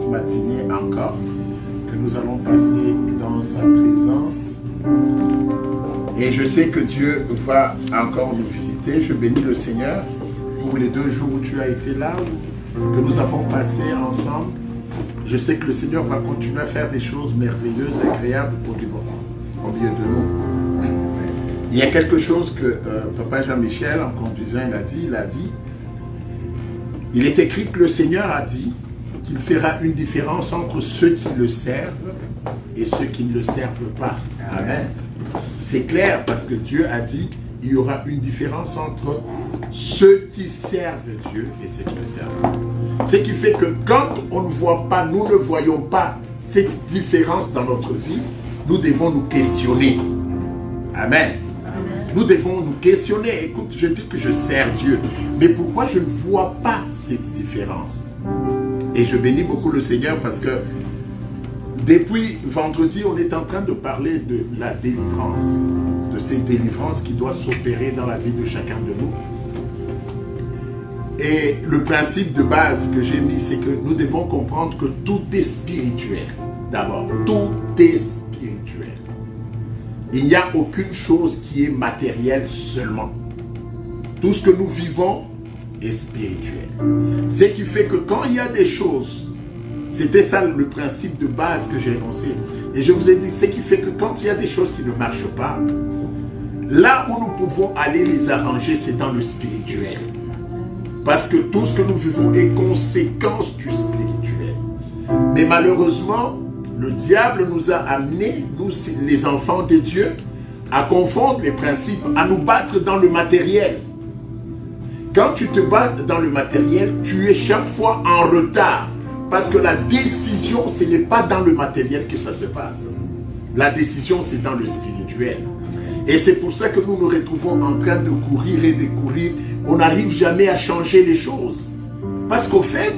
cette matinée encore, que nous allons passer dans sa présence. Et je sais que Dieu va encore nous visiter. Je bénis le Seigneur pour les 2 jours où tu as été là, que nous avons passé ensemble. Je sais que le Seigneur va continuer à faire des choses merveilleuses, agréables au milieu de nous. Il y a quelque chose que Papa Jean-Michel, en conduisant, il a dit, il est écrit que le Seigneur a dit qu'il fera une différence entre ceux qui le servent et ceux qui ne le servent pas. Amen. C'est clair parce que Dieu a dit il y aura une différence entre ceux qui servent Dieu et ceux qui le servent. Ce qui fait que quand on ne voit pas, nous ne voyons pas cette différence dans notre vie, nous devons nous questionner. Amen. Nous devons nous questionner. Écoute, je dis que je sers Dieu, mais pourquoi je ne vois pas cette différence? Et je bénis beaucoup le Seigneur parce que depuis vendredi, on est en train de parler de la délivrance, de cette délivrance qui doit s'opérer dans la vie de chacun de nous. Et le principe de base que j'ai mis, c'est que nous devons comprendre que tout est spirituel. D'abord, tout est spirituel. Il n'y a aucune chose qui est matérielle seulement. Tout ce que nous vivons est spirituel. Ce qui fait que quand il y a des choses, c'était ça le principe de base que j'ai énoncé. Et je vous ai dit, ce qui fait que quand il y a des choses qui ne marchent pas, là où nous pouvons aller les arranger, c'est dans le spirituel. Parce que tout ce que nous vivons est conséquence du spirituel. Mais malheureusement, le diable nous a amenés, nous les enfants de Dieu, à confondre les principes, à nous battre dans le matériel. Quand tu te bats dans le matériel, tu es chaque fois en retard. Parce que la décision, ce n'est pas dans le matériel que ça se passe. La décision, c'est dans le spirituel. Et c'est pour ça que nous nous retrouvons en train de courir et de courir. On n'arrive jamais à changer les choses. Parce qu'au fait,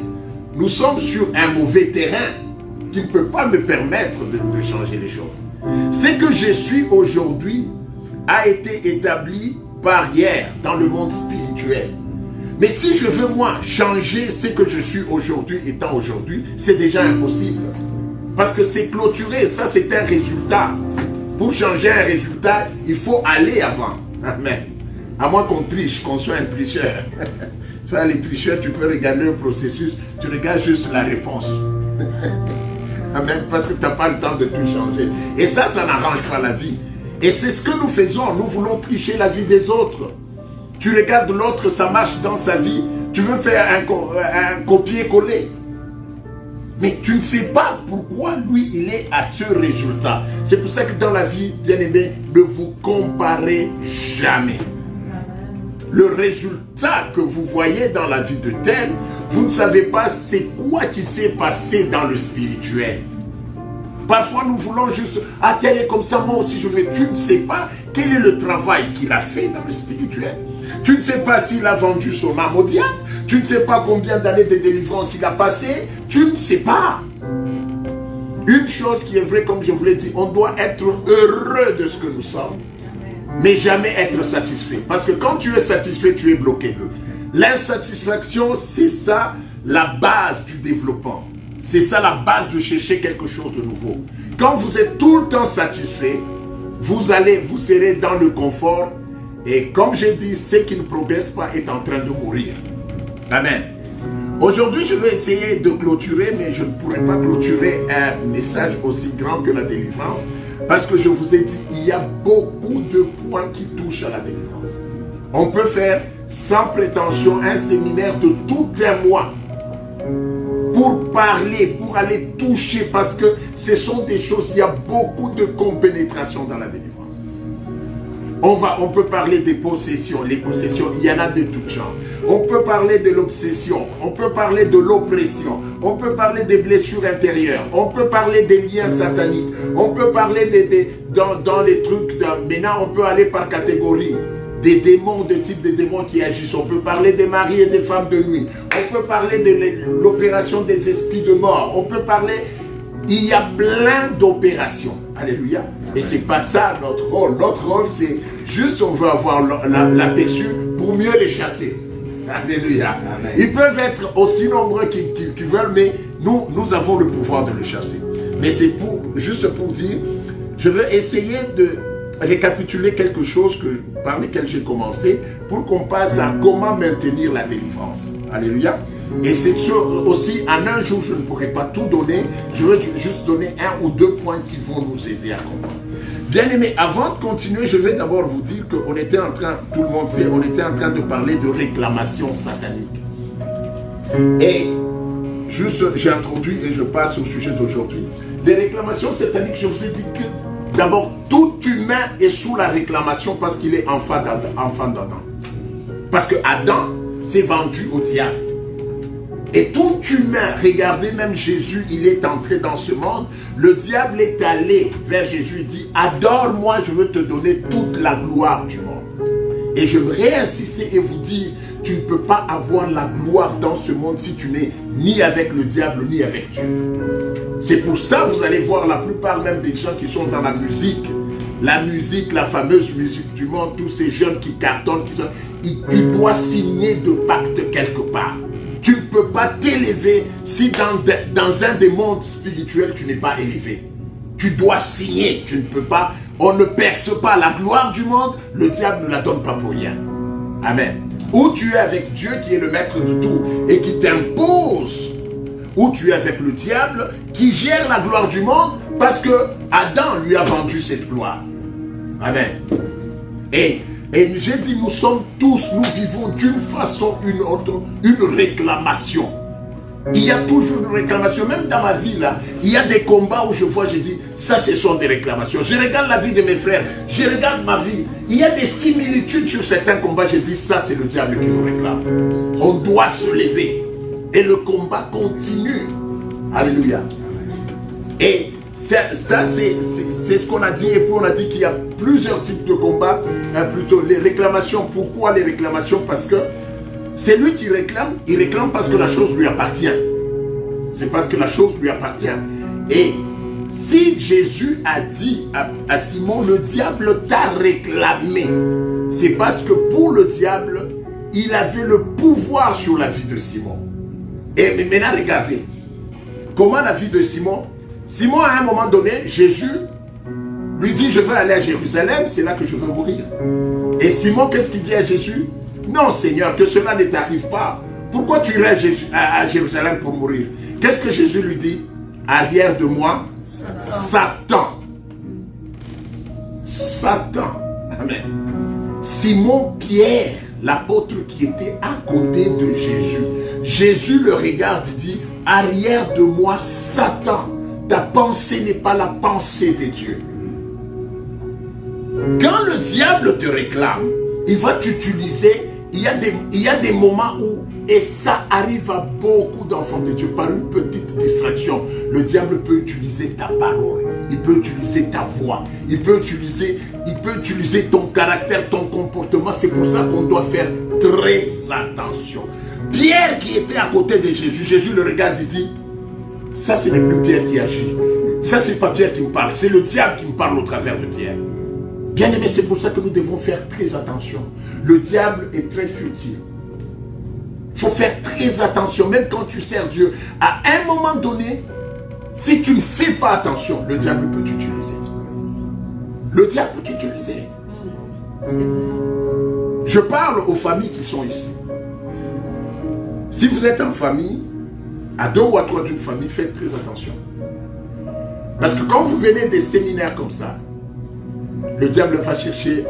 nous sommes sur un mauvais terrain qui ne peut pas me permettre de changer les choses. Ce que je suis aujourd'hui a été établi par hier dans le monde spirituel. Mais si je veux, moi, changer ce que je suis aujourd'hui, étant aujourd'hui, c'est déjà impossible. Parce que c'est clôturé, ça c'est un résultat. Pour changer un résultat, il faut aller avant. Amen. À moins qu'on triche, qu'on soit un tricheur. Soit les tricheurs, tu peux regarder le processus, tu regardes juste la réponse. Amen. Parce que tu n'as pas le temps de tout changer. Et ça n'arrange pas la vie. Et c'est ce que nous faisons. Nous voulons tricher la vie des autres. Tu regardes l'autre, ça marche dans sa vie. Tu veux faire un copier-coller. Mais tu ne sais pas pourquoi lui, il est à ce résultat. C'est pour ça que dans la vie, bien aimé, ne vous comparez jamais. Le résultat que vous voyez dans la vie de tel, vous ne savez pas c'est quoi qui s'est passé dans le spirituel. Parfois, nous voulons juste, ah, tel est comme ça, moi aussi je vais. Tu ne sais pas quel est le travail qu'il a fait dans le spirituel. Tu ne sais pas s'il a vendu son âme au diable. Tu ne sais pas combien d'années de délivrance il a passé. Tu ne sais pas. Une chose qui est vraie, comme je vous l'ai dit, on doit être heureux de ce que nous sommes, mais jamais être satisfait. Parce que quand tu es satisfait, tu es bloqué. L'insatisfaction, c'est ça la base du développement. C'est ça la base de chercher quelque chose de nouveau. Quand vous êtes tout le temps satisfait, vous serez dans le confort. Et comme je dis, ce qui ne progresse pas est en train de mourir. Amen. Aujourd'hui, je vais essayer de clôturer, mais je ne pourrai pas clôturer un message aussi grand que la délivrance. Parce que je vous ai dit, il y a beaucoup de points qui touchent à la délivrance. On peut faire, sans prétention, un séminaire de tout un mois. Pour parler, pour aller toucher, parce que ce sont des choses, il y a beaucoup de compénétration dans la délivrance. On peut parler des possessions. Les possessions, il y en a de toutes genres. On peut parler de l'obsession. On peut parler de l'oppression. On peut parler des blessures intérieures. On peut parler des liens sataniques. On peut parler dans les trucs. Maintenant, on peut aller par catégorie. Des démons, de type de démons qui agissent. On peut parler des maris et des femmes de nuit. On peut parler de l'opération des esprits de mort. On peut parler... Il y a plein d'opérations. Alléluia. Et ce n'est pas ça notre rôle. Notre rôle, c'est juste on veut avoir l'aperçu pour mieux les chasser. Alléluia. Amen. Ils peuvent être aussi nombreux qu'ils veulent, mais nous avons le pouvoir de le chasser. Mais c'est juste pour dire, je veux essayer de récapituler quelque chose par lequel j'ai commencé pour qu'on passe à comment maintenir la délivrance. Alléluia. Et c'est aussi, en un jour, je ne pourrai pas tout donner. Je veux juste donner 1 ou 2 points qui vont nous aider à comprendre. Bien aimé, avant de continuer, je vais d'abord vous dire qu'on était en train, tout le monde sait, on était en train de parler de réclamation satanique. Et juste, j'ai introduit et je passe au sujet d'aujourd'hui. Les réclamations sataniques, je vous ai dit que d'abord, tout humain est sous la réclamation parce qu'il est enfant d'Adam. Parce que Adam s'est vendu au diable. Et tout humain, regardez même Jésus, il est entré dans ce monde. Le diable est allé vers Jésus et dit, adore-moi, je veux te donner toute la gloire du monde. Et je voudrais insister et vous dire, tu ne peux pas avoir la gloire dans ce monde si tu n'es ni avec le diable ni avec Dieu. C'est pour ça que vous allez voir la plupart même des gens qui sont dans la musique, la fameuse musique du monde, tous ces jeunes qui cartonnent, tu dois signer de pacte quelque part. Tu ne peux pas t'élever si dans un des mondes spirituels, tu n'es pas élevé. Tu dois signer, tu ne peux pas. On ne perce pas la gloire du monde, le diable ne la donne pas pour rien. Amen. Ou tu es avec Dieu qui est le maître de tout et qui t'impose, ou tu es avec le diable qui gère la gloire du monde parce que Adam lui a vendu cette gloire. Amen. Et j'ai dit, nous vivons d'une façon ou d'une autre, une réclamation. Il y a toujours une réclamation, même dans ma vie là, il y a des combats où je dis, ça ce sont des réclamations. Je regarde la vie de mes frères, je regarde ma vie, il y a des similitudes sur certains combats, je dis, ça c'est le diable qui nous réclame. On doit se lever et le combat continue. Alléluia. Et ça c'est ce qu'on a dit, et puis on a dit qu'il y a plusieurs types de combats, plutôt les réclamations. Pourquoi les réclamations? Parce que c'est lui qui réclame, il réclame parce que la chose lui appartient. C'est parce que la chose lui appartient. Et si Jésus a dit à Simon, le diable t'a réclamé, c'est parce que pour le diable, il avait le pouvoir sur la vie de Simon. Et mais maintenant, regardez, comment la vie de Simon, à un moment donné, Jésus lui dit, je veux aller à Jérusalem, c'est là que je veux mourir. Et Simon, qu'est-ce qu'il dit à Jésus? Non, Seigneur, que cela ne t'arrive pas. Pourquoi tu irais à Jérusalem pour mourir? Qu'est-ce que Jésus lui dit? Arrière de moi, Satan. Satan. Amen. Simon Pierre, l'apôtre qui était à côté de Jésus. Jésus le regarde et dit, arrière de moi, Satan. Ta pensée n'est pas la pensée de Dieu. Quand le diable te réclame, il va t'utiliser. Il y a des moments où, et ça arrive à beaucoup d'enfants de Dieu, par une petite distraction, le diable peut utiliser ta parole, il peut utiliser ta voix, il peut utiliser ton caractère, ton comportement. C'est pour ça qu'on doit faire très attention. Pierre qui était à côté de Jésus, Jésus le regarde et dit, ça ce n'est plus Pierre qui agit, ça c'est pas Pierre qui me parle, c'est le diable qui me parle au travers de Pierre. Bien aimé, c'est pour ça que nous devons faire très attention. Le diable est très futile. Il faut faire très attention, même quand tu sers Dieu. À un moment donné, si tu ne fais pas attention, le diable peut t'utiliser. Le diable peut t'utiliser. Je parle aux familles qui sont ici. Si vous êtes en famille, à 2 ou à 3 d'une famille, faites très attention. Parce que quand vous venez des séminaires comme ça, le diable va chercher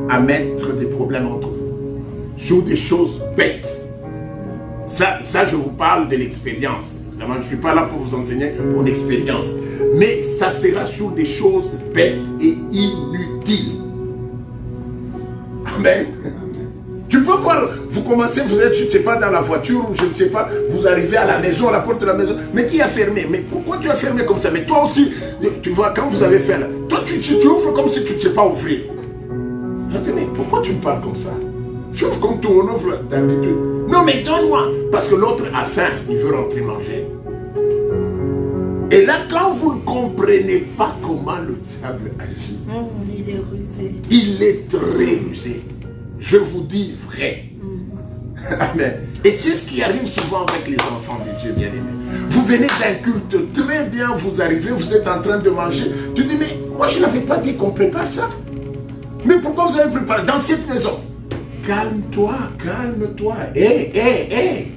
à mettre des problèmes entre vous sur des choses bêtes. Ça je vous parle de l'expérience. Évidemment, je ne suis pas là pour vous enseigner mon expérience. Mais ça sera sur des choses bêtes et inutiles. Amen. Tu peux voir, vous commencez, vous êtes, je ne sais pas, dans la voiture, ou je ne sais pas, vous arrivez à la maison, à la porte de la maison. Mais qui a fermé? Mais pourquoi tu as fermé comme ça? Mais toi aussi, tu vois, quand vous avez fait là, toi tu ouvres comme si tu ne sais pas ouvrir. Mais pourquoi tu me parles comme ça? Tu ouvres comme tout, on ouvre d'habitude. Non mais donne-moi, parce que l'autre a faim, il veut rentrer manger. Et là, quand vous ne comprenez pas comment le diable agit, il est rusé. Il est très rusé. Je vous dis vrai. Amen. Et c'est ce qui arrive souvent avec les enfants de Dieu, bien-aimés. Vous venez d'un culte, très bien, vous arrivez, vous êtes en train de manger. Tu dis, mais moi je n'avais pas dit qu'on prépare ça. Mais pourquoi vous avez préparé dans cette maison? Calme-toi, calme-toi. Hé.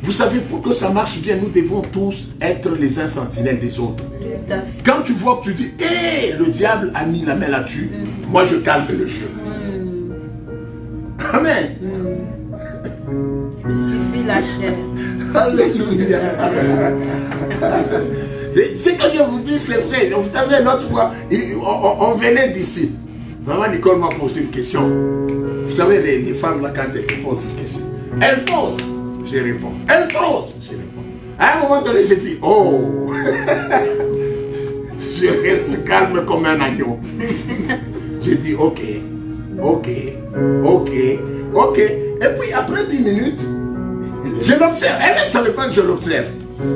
Vous savez, pour que ça marche bien, nous devons tous être les uns sentinelles des autres. Quand tu vois que tu dis, hé, le diable a mis la main là-dessus, moi je calme le jeu. Amen. Il suffit la chair. Alléluia. Ce que je vous dis, c'est vrai. Vous savez, l'autre fois, on venait d'ici. Maman Nicole m'a posé une question. Vous savez, les femmes, là, quand elles posent une question, elles posent, je réponds. Elles posent, je réponds. À un moment donné, j'ai dit, oh, je reste calme comme un agneau. J'ai dit, ok. Et puis, après 10 minutes, je l'observe. Elle ne savait pas que je l'observe.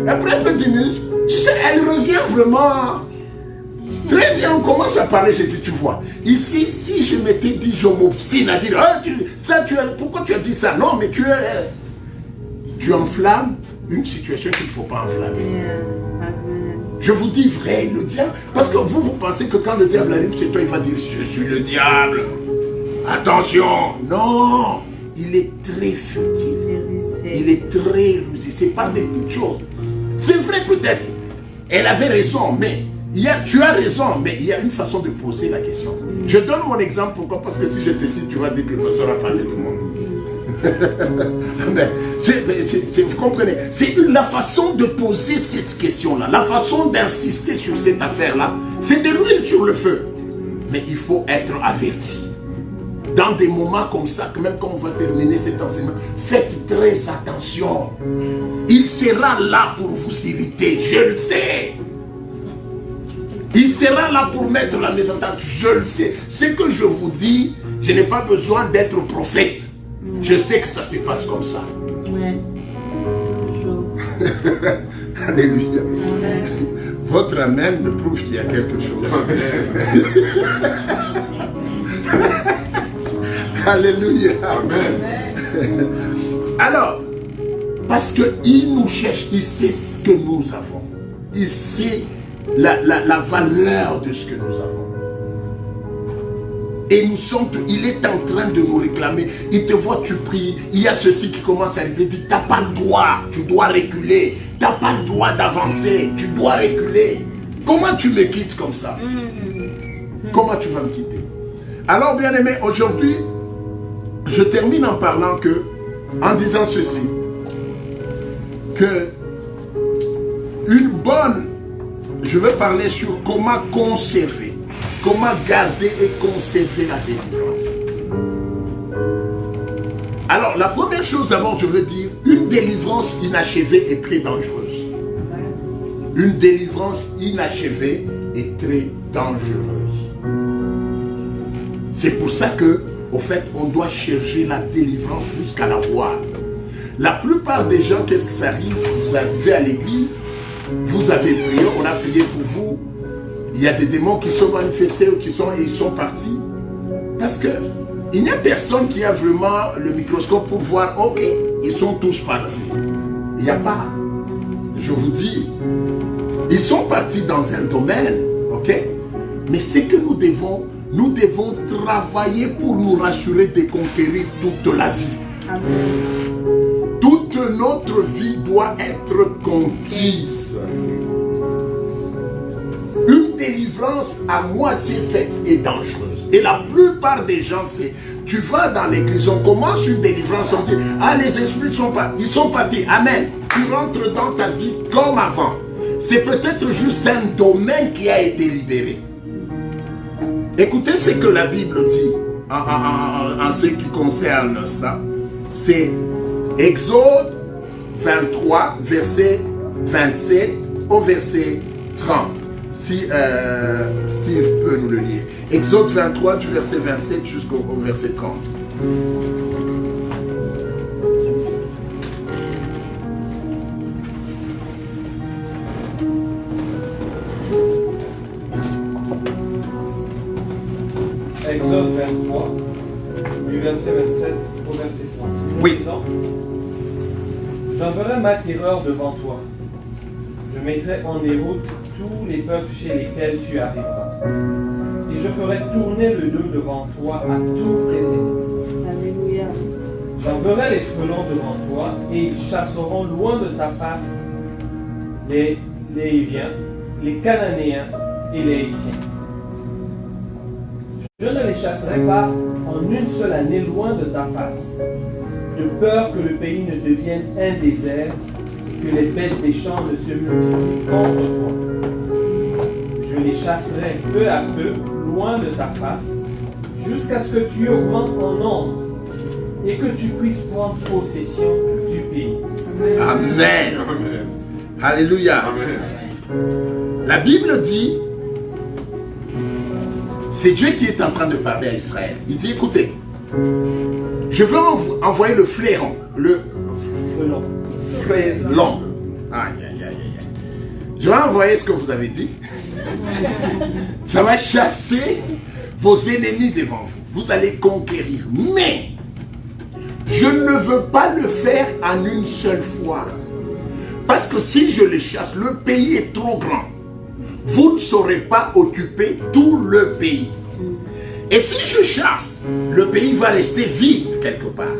Après 10 minutes, tu sais, elle revient vraiment très bien. On commence à parler. Je dis, tu vois, ici, si je m'étais dit, je m'obstine à dire, ah, pourquoi tu as dit ça? Non, mais tu enflammes une situation qu'il ne faut pas enflammer. Je vous dis vrai, le diable, parce que vous pensez que quand le diable arrive chez toi, il va dire, je suis le diable. Attention. Non, il est très futile. Il est très rusé. C'est pas des petites choses. C'est vrai peut-être. Elle avait raison, mais tu as raison, mais il y a une façon de poser la question. Je donne mon exemple, pourquoi? Parce que si je te cite, tu vas dire que le pasteur a parlé du monde. Mais, vous comprenez? C'est la façon de poser cette question-là, la façon d'insister sur cette affaire-là, c'est de l'huile sur le feu. Mais il faut être averti. Dans des moments comme ça, même quand on va terminer cet enseignement, faites très attention. Il sera là pour vous irriter, je le sais. Il sera là pour mettre la mésentente, je le sais. Ce que je vous dis, je n'ai pas besoin d'être prophète. Je sais que ça se passe comme ça. Oui, toujours. Alléluia. Amen. Votre amen me prouve qu'il y a quelque chose. Alléluia. Amen. Alors, parce qu'il nous cherche, il sait ce que nous avons. Il sait la valeur de ce que nous avons. Et il est en train de nous réclamer. Il te voit, tu pries. Il y a ceci qui commence à arriver. Il dit, tu n'as pas le droit, tu dois reculer. Tu n'as pas le droit d'avancer, tu dois reculer. Comment tu me quittes comme ça? Comment tu vas me quitter? Alors, bien aimé, aujourd'hui, je termine en parlant en disant ceci, que je vais parler sur comment conserver, comment garder et conserver la délivrance. Alors, la première chose d'abord, je veux dire, une délivrance inachevée est très dangereuse. Une délivrance inachevée est très dangereuse. C'est pour ça que, au fait, on doit chercher la délivrance jusqu'à la voir. La plupart des gens, qu'est-ce que ça arrive? Vous arrivez à l'église, vous avez prié, on a prié pour vous. Il y a des démons qui sont manifestés ou ils sont partis. Parce que il n'y a personne qui a vraiment le microscope pour voir, ok, ils sont tous partis. Il n'y a pas. Je vous dis, ils sont partis dans un domaine, ok? Mais c'est que nous devons travailler pour nous rassurer de conquérir toute la vie. Amen. Toute notre vie doit être conquise. Une délivrance à moitié faite est dangereuse. Et la plupart des gens font. Tu vas dans l'église, on commence une délivrance, on dit, ah, les esprits sont partis. Ils sont partis. Amen. Tu rentres dans ta vie comme avant. C'est peut-être juste un domaine qui a été libéré. Écoutez ce que la Bible dit en ce qui concerne ça. C'est Exode 23, verset 27 au verset 30. Si Steve peut nous le lire. Exode 23 du verset 27 jusqu'au verset 30. Exode 23, du verset 27 au verset 30. Oui. J'enverrai ma terreur devant toi. Je mettrai en déroute tous les peuples chez lesquels tu arriveras. Et je ferai tourner le dos devant toi à tous tes ennemis. Alléluia. J'enverrai les frelons devant toi et ils chasseront loin de ta face les Hiviens, les Cananéens et les Hétiens. Je ne les chasserai pas en une seule année loin de ta face, de peur que le pays ne devienne un désert, que les bêtes des champs ne se multiplient contre toi. Je les chasserai peu à peu loin de ta face, jusqu'à ce que tu augmentes en nombre et que tu puisses prendre possession du pays. Amen. Amen. Alléluia. Amen. La Bible dit, c'est Dieu qui est en train de parler à Israël. Il dit, écoutez, je veux envoyer le flairon, le frélon. Aïe, aïe, aïe, aïe. Je vais envoyer ce que vous avez dit. Ça va chasser vos ennemis devant vous. Vous allez conquérir. Mais je ne veux pas le faire en une seule fois. Parce que si je les chasse, le pays est trop grand. Vous ne saurez pas occuper tout le pays. Et si je chasse, le pays va rester vide quelque part.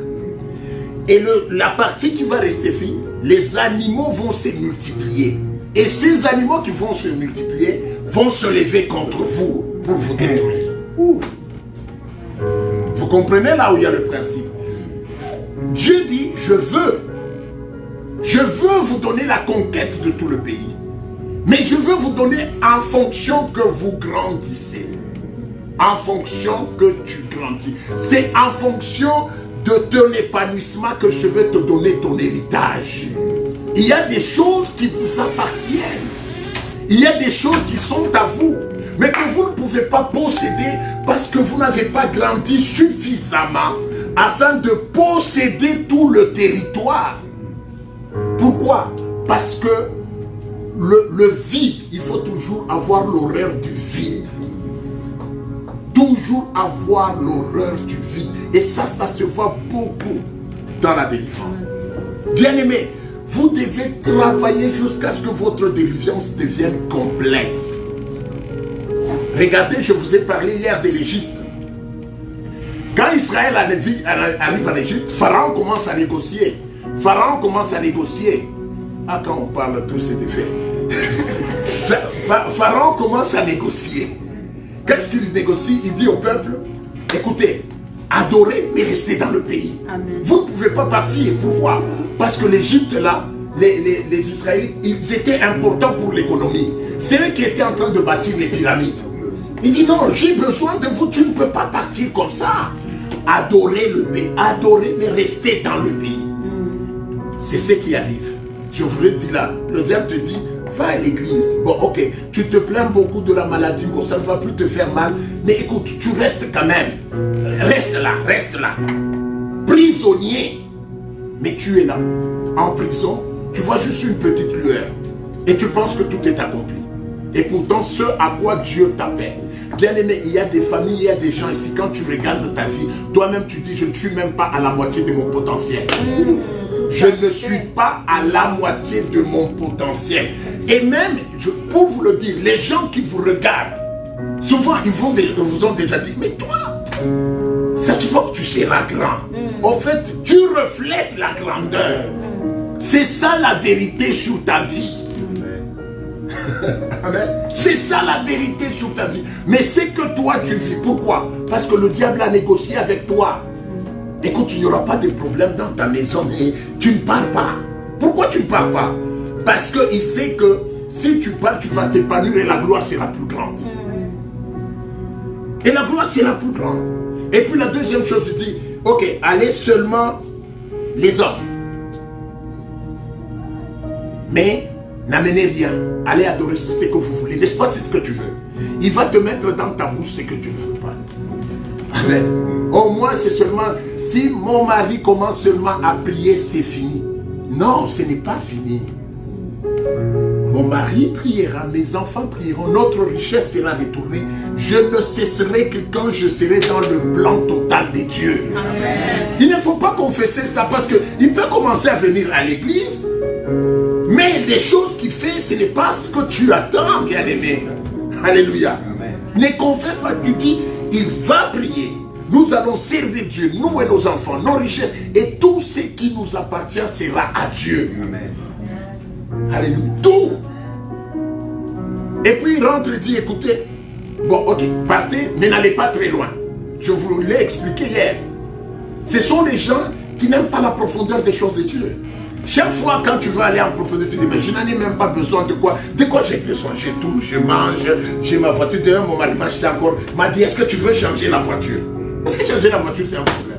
Et la partie qui va rester vide, les animaux vont se multiplier. Et ces animaux qui vont se multiplier vont se lever contre vous pour vous détruire. Vous comprenez là où il y a le principe? Dieu dit, je veux vous donner la conquête de tout le pays. Mais je veux vous donner en fonction que vous grandissez. En fonction que tu grandis. C'est en fonction de ton épanouissement que je vais te donner ton héritage. Il y a des choses qui vous appartiennent. Il y a des choses qui sont à vous. Mais que vous ne pouvez pas posséder parce que vous n'avez pas grandi suffisamment afin de posséder tout le territoire. Pourquoi? Parce que le vide, il faut toujours avoir l'horreur du vide. Toujours avoir l'horreur du vide. Et ça se voit beaucoup dans la délivrance. Bien-aimés, vous devez travailler jusqu'à ce que votre délivrance devienne complète. Regardez, je vous ai parlé hier de l'Égypte. Quand Israël arrive en Égypte, Pharaon commence à négocier. Pharaon commence à négocier. Ah, quand on parle, tout c'est fait. Pharaon commence à négocier. Qu'est-ce qu'il négocie? Il dit au peuple, écoutez, adorez, mais restez dans le pays. Amen. Vous ne pouvez pas partir. Pourquoi? Parce que l'Égypte, là, les Israélites, ils étaient importants pour l'économie. C'est eux qui étaient en train de bâtir les pyramides. Il dit, non, j'ai besoin de vous, tu ne peux pas partir comme ça. Adorez le pays, adorez, mais restez dans le pays. C'est ce qui arrive. Je vous le dis là, le diable te dit, va à l'église. Bon, ok, tu te plains beaucoup de la maladie, bon, ça ne va plus te faire mal, mais écoute, tu restes quand même. Reste là, prisonnier. Mais tu es là, en prison, tu vois juste une petite lueur. Et tu penses que tout est accompli. Et pourtant, ce à quoi Dieu t'appelle. Bien aimé, il y a des familles, il y a des gens ici, quand tu regardes ta vie, toi-même tu dis, je ne suis même pas à la moitié de mon potentiel. Je ne suis pas à la moitié de mon potentiel. Et même, pour vous le dire, les gens qui vous regardent, souvent ils vous ont déjà dit, mais toi, ça se voit que tu seras grand. En fait, tu reflètes la grandeur. C'est ça la vérité sur ta vie. C'est ça la vérité sur ta vie. Mais c'est que toi tu vis. Pourquoi? Parce que le diable a négocié avec toi. Écoute, il n'y aura pas de problème dans ta maison, mais tu ne pars pas. Pourquoi tu ne pars pas? Parce qu'il sait que si tu pars, tu vas t'épanouir et la gloire sera plus grande. Et la gloire sera plus grande. Et puis la deuxième chose, il dit, ok, allez seulement les hommes. Mais n'amenez rien. Allez adorer ce que vous voulez. N'est-ce pas, c'est ce que tu veux. Il va te mettre dans ta bouche ce que tu ne veux pas. Amen. Au moins, c'est seulement, si mon mari commence seulement à prier, c'est fini. Non, ce n'est pas fini. Mon mari priera, mes enfants prieront, notre richesse sera retournée. Je ne cesserai que quand je serai dans le plan total de Dieu. Amen. Il ne faut pas confesser ça parce qu'il peut commencer à venir à l'église, mais les choses qu'il fait, ce n'est pas ce que tu attends, bien-aimé. Alléluia. Amen. Ne confesse pas, tu dis, il va prier. Nous allons servir Dieu, nous et nos enfants, nos richesses, et tout ce qui nous appartient sera à Dieu. Amen. Alléluia. Tout. Et puis il rentre et dit, écoutez, bon, ok, partez, mais n'allez pas très loin. Je vous l'ai expliqué hier. Ce sont les gens qui n'aiment pas la profondeur des choses de Dieu. Chaque fois quand tu veux aller en profondeur, tu dis, mais je n'en ai même pas besoin de quoi. De quoi j'ai besoin? J'ai tout, je mange, j'ai ma voiture. D'ailleurs, mon mari m'a acheté encore, m'a dit, est-ce que tu veux changer la voiture? Est-ce que changer la voiture, c'est un problème?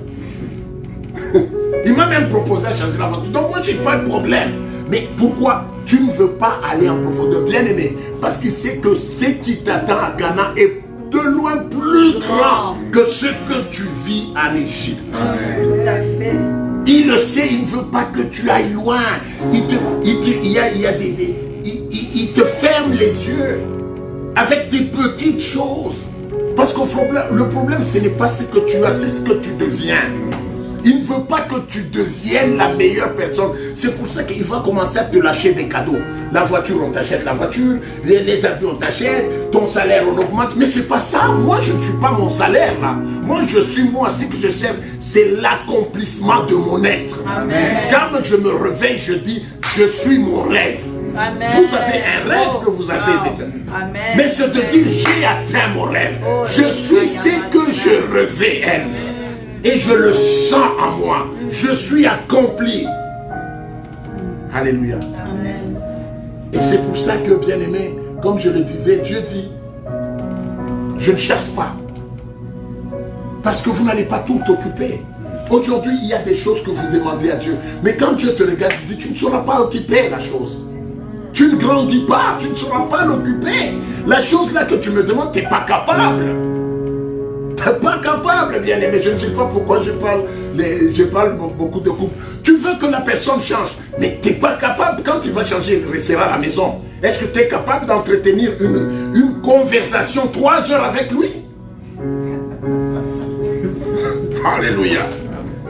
Il m'a même proposé de changer la voiture. Donc moi, je n'ai pas de problème. Mais pourquoi tu ne veux pas aller en profondeur, bien aimé? Parce qu'il sait que ce qui t'attend à Ghana est de loin plus grand que ce que tu vis en Égypte. Amen. Tout à fait. Il le sait, il ne veut pas que tu ailles loin. Il te ferme les yeux avec des petites choses. Parce que le problème, ce n'est pas ce que tu as, c'est ce que tu deviens. Il ne veut pas que tu deviennes la meilleure personne. C'est pour ça qu'il va commencer à te lâcher des cadeaux. La voiture, on t'achète la voiture. Les habits, on t'achète. Ton salaire, on augmente. Mais c'est pas ça. Moi, je ne suis pas mon salaire, là. Moi, je suis moi. Ce que je cherche, c'est l'accomplissement de mon être. Amen. Quand je me réveille, je dis, je suis mon rêve. Amen. Vous avez un rêve que vous avez déjà. Amen. Mais c'est de dire, j'ai atteint mon rêve. Je suis ce que je rêvais être. Et je le sens en moi. Je suis accompli. Alléluia. Amen. Et c'est pour ça que, bien aimé, comme je le disais, Dieu dit, je ne chasse pas. Parce que vous n'allez pas tout occuper. Aujourd'hui, il y a des choses que vous demandez à Dieu. Mais quand Dieu te regarde, il dit, tu ne sauras pas occuper la chose. Tu ne grandis pas, tu ne sauras pas l'occuper. La chose là que tu me demandes, tu n'es pas capable. Tu n'es pas capable, bien aimé. Je ne sais pas pourquoi je parle beaucoup de couples. Tu veux que la personne change, mais tu n'es pas capable. Quand il va changer, il restera à la maison. Est-ce que tu es capable d'entretenir une conversation 3 heures avec lui? Alléluia.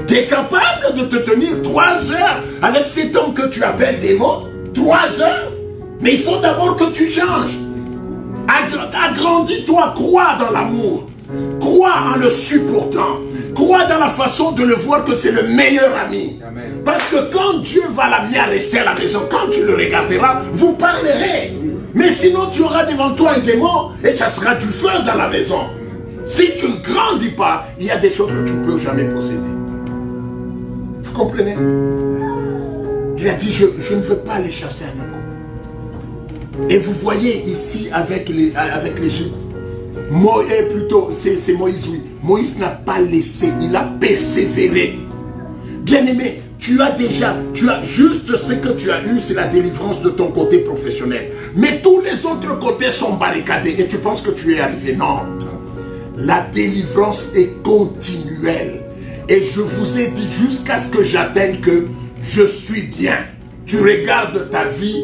Tu es capable de te tenir 3 heures avec cet homme que tu appelles démon? 3 heures? Mais il faut d'abord que tu changes. Agrandis-toi, crois dans l'amour. Crois en le supportant. Crois dans la façon de le voir que c'est le meilleur ami. Amen. Parce que quand Dieu va l'amener à rester à la maison, quand tu le regarderas, vous parlerez. Mais sinon tu auras devant toi un démon et ça sera du feu dans la maison. Si tu ne grandis pas, il y a des choses que tu ne peux jamais posséder. Vous comprenez? Il a dit, je ne veux pas les chasser à nouveau. Et vous voyez ici avec l'Égypte, plutôt, c'est Moïse, oui. Moïse n'a pas laissé, il a persévéré. Bien-aimé, tu as juste ce que tu as eu, c'est la délivrance de ton côté professionnel. Mais tous les autres côtés sont barricadés et tu penses que tu es arrivé. Non. La délivrance est continuelle. Et je vous ai dit jusqu'à ce que j'atteigne que je suis bien. Tu regardes ta vie,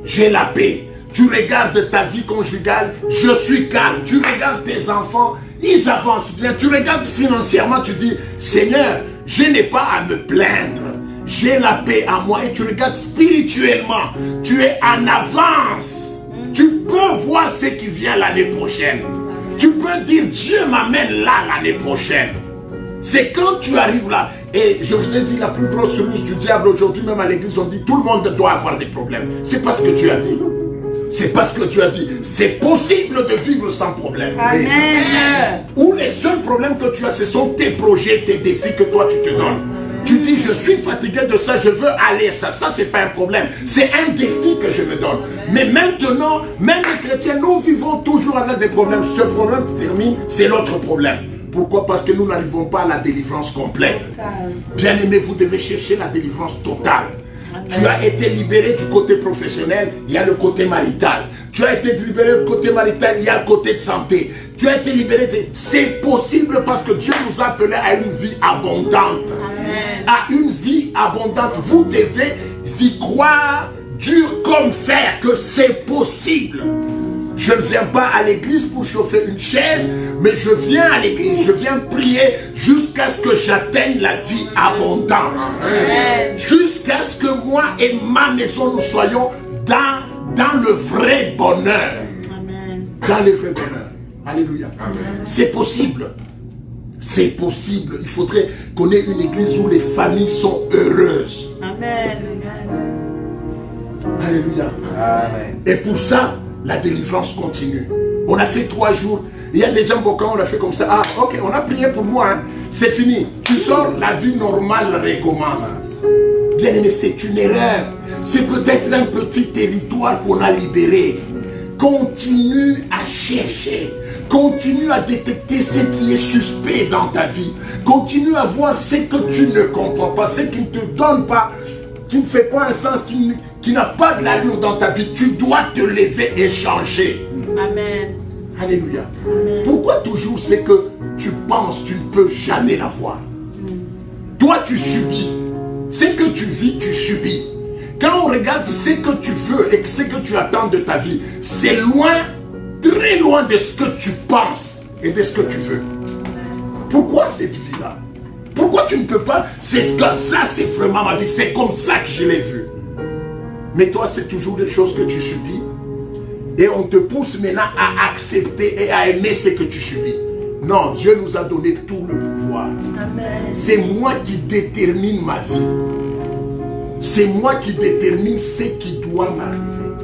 j'ai la paix. Tu regardes ta vie conjugale, je suis calme. Tu regardes tes enfants, ils avancent bien. Tu regardes financièrement, tu dis, Seigneur, je n'ai pas à me plaindre. J'ai la paix à moi. Et tu regardes spirituellement, tu es en avance. Tu peux voir ce qui vient l'année prochaine. Tu peux dire, Dieu m'amène là l'année prochaine. C'est quand tu arrives là. Et je vous ai dit, la plus grosse ruse du diable aujourd'hui, même à l'église, on dit, tout le monde doit avoir des problèmes. C'est pas ce que tu as dit. C'est parce que tu as dit, c'est possible de vivre sans problème. Amen. Ou les seuls problèmes que tu as, ce sont tes projets, tes défis que toi tu te donnes. Tu dis, je suis fatigué de ça, je veux aller. Ça c'est pas un problème. C'est un défi que je me donne. Mais maintenant, même les chrétiens, nous vivons toujours avec des problèmes. Ce problème termine, c'est l'autre problème. Pourquoi? Parce que nous n'arrivons pas à la délivrance complète. Bien aimé, vous devez chercher la délivrance totale. Amen. Tu as été libéré du côté professionnel, il y a le côté marital. Tu as été libéré du côté marital, il y a le côté de santé. Tu as été libéré, c'est possible parce que Dieu nous a appelés à une vie abondante. Amen. À une vie abondante. Vous devez y croire dur comme fer que c'est possible. Je ne viens pas à l'église pour chauffer une chaise, mais je viens à l'église, je viens prier jusqu'à ce que j'atteigne la vie abondante. Jusqu'à ce que moi et ma maison, nous soyons dans le vrai bonheur. Amen. Dans le vrai bonheur. Alléluia. C'est possible. C'est possible. Il faudrait qu'on ait une église où les familles sont heureuses. Amen. Alléluia. Amen. Et pour ça, la délivrance continue. On a fait 3 jours. Il y a des gens quand on a fait comme ça. Ah, ok, on a prié pour moi. Hein. C'est fini. Tu sors, la vie normale recommence. Bien aimé, c'est une erreur. C'est peut-être un petit territoire qu'on a libéré. Continue à chercher. Continue à détecter ce qui est suspect dans ta vie. Continue à voir ce que tu ne comprends pas, ce qui ne te donne pas, qui ne fait pas un sens, qui n'a pas de l'allure dans ta vie. Tu dois te lever et changer. Amen. Alléluia. Amen. Pourquoi toujours c'est que tu penses, tu ne peux jamais l'avoir? Toi, tu subis. Ce que tu vis, tu subis. Quand on regarde ce que tu veux et ce que tu attends de ta vie, c'est loin, très loin de ce que tu penses et de ce que tu veux. Pourquoi cette vie-là? Pourquoi tu ne peux pas? C'est ce que ça, c'est vraiment ma vie. C'est comme ça que je l'ai vu. Mais toi, c'est toujours des choses que tu subis. Et on te pousse maintenant à accepter et à aimer ce que tu subis. Non, Dieu nous a donné tout le pouvoir. C'est moi qui détermine ma vie. C'est moi qui détermine ce qui doit m'arriver.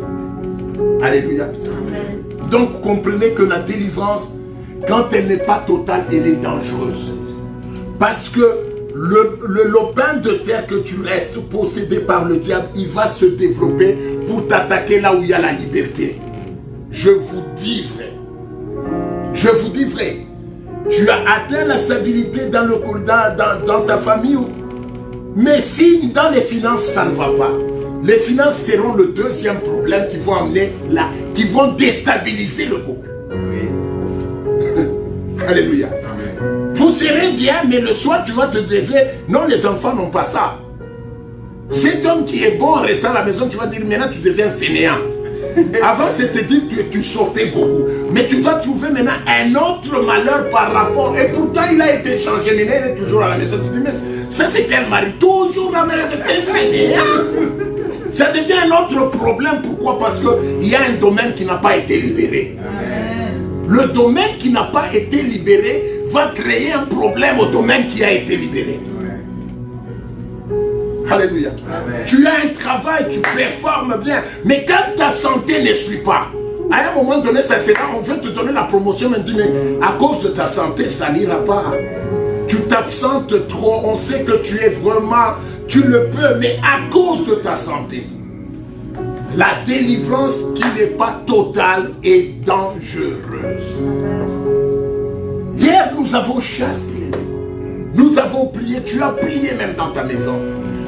Alléluia. Amen. Donc comprenez que la délivrance, quand elle n'est pas totale, elle est dangereuse. Parce que le lopin de terre que tu restes possédé par le diable, il va se développer pour t'attaquer là où il y a la liberté. Je vous dis vrai. Je vous dis vrai. Tu as atteint la stabilité dans ta famille. Mais si dans les finances, ça ne va pas, les finances seront le deuxième problème qui vont amener là, qui vont déstabiliser le couple. Alléluia. Amen. Vous serez bien, mais le soir, tu vas te lever. Non, les enfants n'ont pas ça. Cet homme qui est bon, restant à la maison, tu vas dire, maintenant tu deviens fainéant. Avant, c'était dit que tu sortais beaucoup. Mais tu dois trouver maintenant un autre malheur par rapport. Et pourtant, il a été changé. Mais il est toujours à la maison. Tu te dis, mais ça, c'est quel mari? Toujours la mère de tel fainéant. Ça devient un autre problème. Pourquoi? Parce qu'il y a un domaine qui n'a pas été libéré. Le domaine qui n'a pas été libéré va créer un problème au domaine qui a été libéré. Alléluia. Amen. Tu as un travail, tu performes bien, mais quand ta santé ne suit pas, à un moment donné, ça sera, on veut te donner la promotion, mais on dit, mais à cause de ta santé, ça n'ira pas. Tu t'absentes trop, on sait que tu es vraiment, tu le peux, mais à cause de ta santé. La délivrance qui n'est pas totale est dangereuse. Hier, nous avons chassé, nous avons prié, tu as prié même dans ta maison.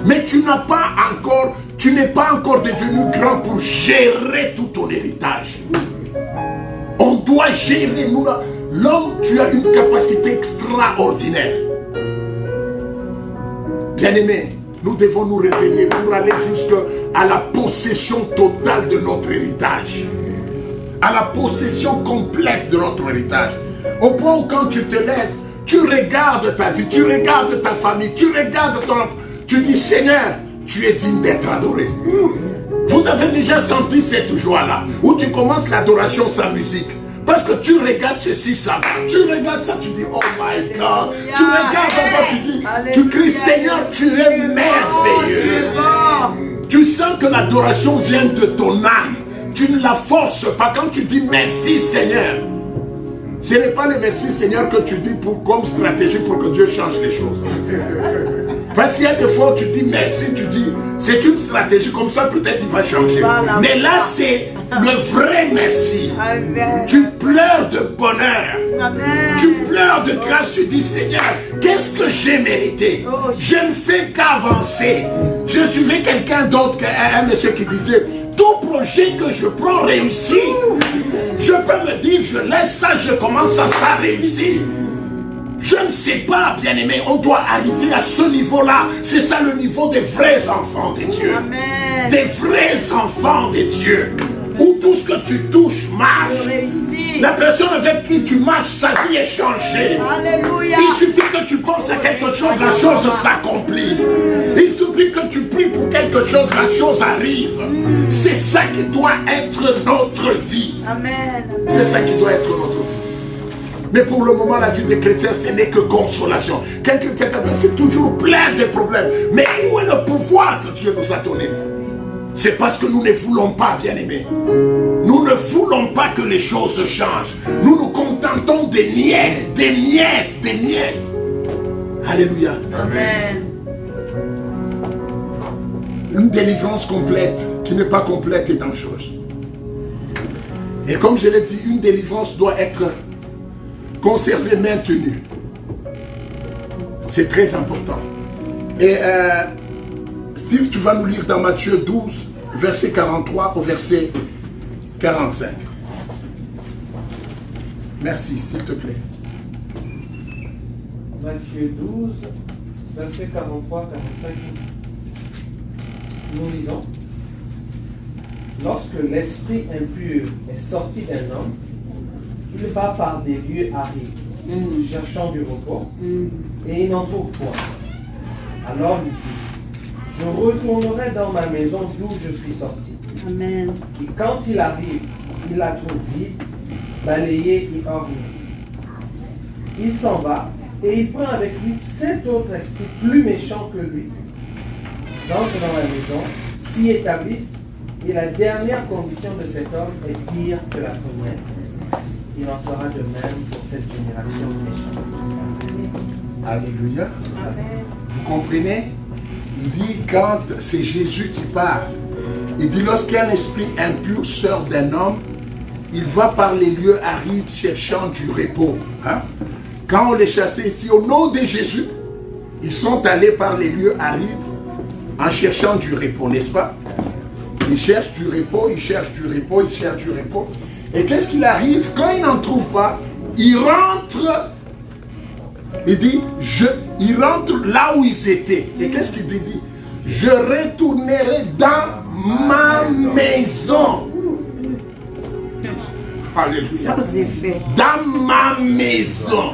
Mais tu n'es pas encore devenu grand pour gérer tout ton héritage. On doit gérer. L'homme, tu as une capacité extraordinaire. Bien-aimés, nous devons nous réveiller pour aller jusqu'à la possession totale de notre héritage. À la possession complète de notre héritage. Au point où quand tu te lèves, tu regardes ta vie, tu regardes ta famille, tu regardes ton... Tu dis, Seigneur, tu es digne d'être adoré. Vous avez déjà senti cette joie-là, où tu commences l'adoration sans musique. Parce que tu regardes ceci, ça va. Tu regardes ça, tu dis, oh my God. Tu regardes encore, tu dis, tu cries, Seigneur, tu es merveilleux. Tu sens que l'adoration vient de ton âme. Tu ne la forces pas. Quand tu dis merci, Seigneur, ce n'est pas le merci, Seigneur, que tu dis comme stratégie pour que Dieu change les choses. Parce qu'il y a des fois où tu dis merci, tu dis c'est une stratégie, comme ça peut-être il va changer. Mais là c'est le vrai merci. Amen. Tu pleures de bonheur. Amen. Tu pleures de grâce, tu dis Seigneur, qu'est-ce que j'ai mérité? Je ne fais qu'avancer. Je suivais quelqu'un d'autre, un monsieur qui disait tout projet que je prends réussit. Je peux me dire je laisse ça, je commence à ça réussir. Je ne sais pas, bien-aimé, on doit arriver à ce niveau-là. C'est ça le niveau des vrais enfants de Dieu. Amen. Des vrais enfants de Dieu. Où tout ce que tu touches marche. Je réussis. La personne avec qui tu marches, sa vie est changée. Alléluia. Il suffit que tu penses à quelque chose, la chose s'accomplit. Il suffit que tu pries pour quelque chose, la chose arrive. C'est ça qui doit être notre vie. Amen. C'est ça qui doit être notre vie. Mais pour le moment, la vie des chrétiens, ce n'est que consolation. Quelqu'un qui c'est toujours plein de problèmes. Mais où est le pouvoir que Dieu nous a donné? C'est parce que nous ne voulons pas, bien-aimés. Nous ne voulons pas que les choses changent. Nous nous contentons des miettes, des miettes, des miettes. Alléluia. Amen. Une délivrance complète qui n'est pas complète est dangereuse. Et comme je l'ai dit, une délivrance doit être conservée, maintenue. C'est très important. Et Steve, tu vas nous lire dans Matthieu 12, verset 43 au verset 45. Merci, s'il te plaît. Matthieu 12, verset 43-45. Nous lisons. Lorsque l'esprit impur est sorti d'un homme, il va par des lieux arides, cherchant du repos, et il n'en trouve point. Alors il dit, je retournerai dans ma maison d'où je suis sorti. Amen. Et quand il arrive, il la trouve vide, balayée et ornée. Il s'en va, et il prend avec lui 7 autres esprits plus méchants que lui. Ils entrent dans la maison, s'y établissent, et la dernière condition de cet homme est pire que la première. Il en sera de même pour cette génération méchante. Alléluia. Amen. Vous comprenez? Il dit quand c'est Jésus qui parle, il dit lorsqu'un esprit impur sort d'un homme, il va par les lieux arides cherchant du repos. Hein? Quand on les chassait ici, au nom de Jésus, ils sont allés par les lieux arides en cherchant du repos, n'est-ce pas? Ils cherchent du repos, ils cherchent du repos, ils cherchent du repos. Et qu'est-ce qu'il arrive? Quand ils n'en trouvent pas, ils rentrent. Il dit, ils rentrent là où ils étaient. Et qu'est-ce qu'il dit? Je retournerai dans ma maison. Alléluia. Dans ma maison.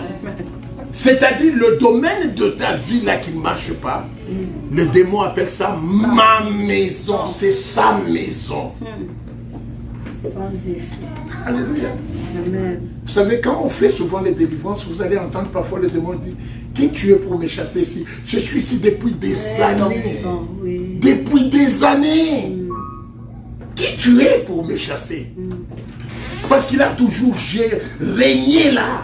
C'est-à-dire le domaine de ta vie là qui ne marche pas, le démon appelle ça ma maison. C'est sa maison. Sans effet. Alléluia. Amen. Vous savez, quand on fait souvent les délivrances, vous allez entendre parfois le démon dire, qui tu es pour me chasser ici? Je suis ici depuis des années. Oui. Depuis des années. Qui tu es pour me chasser? Parce qu'il a toujours régné là.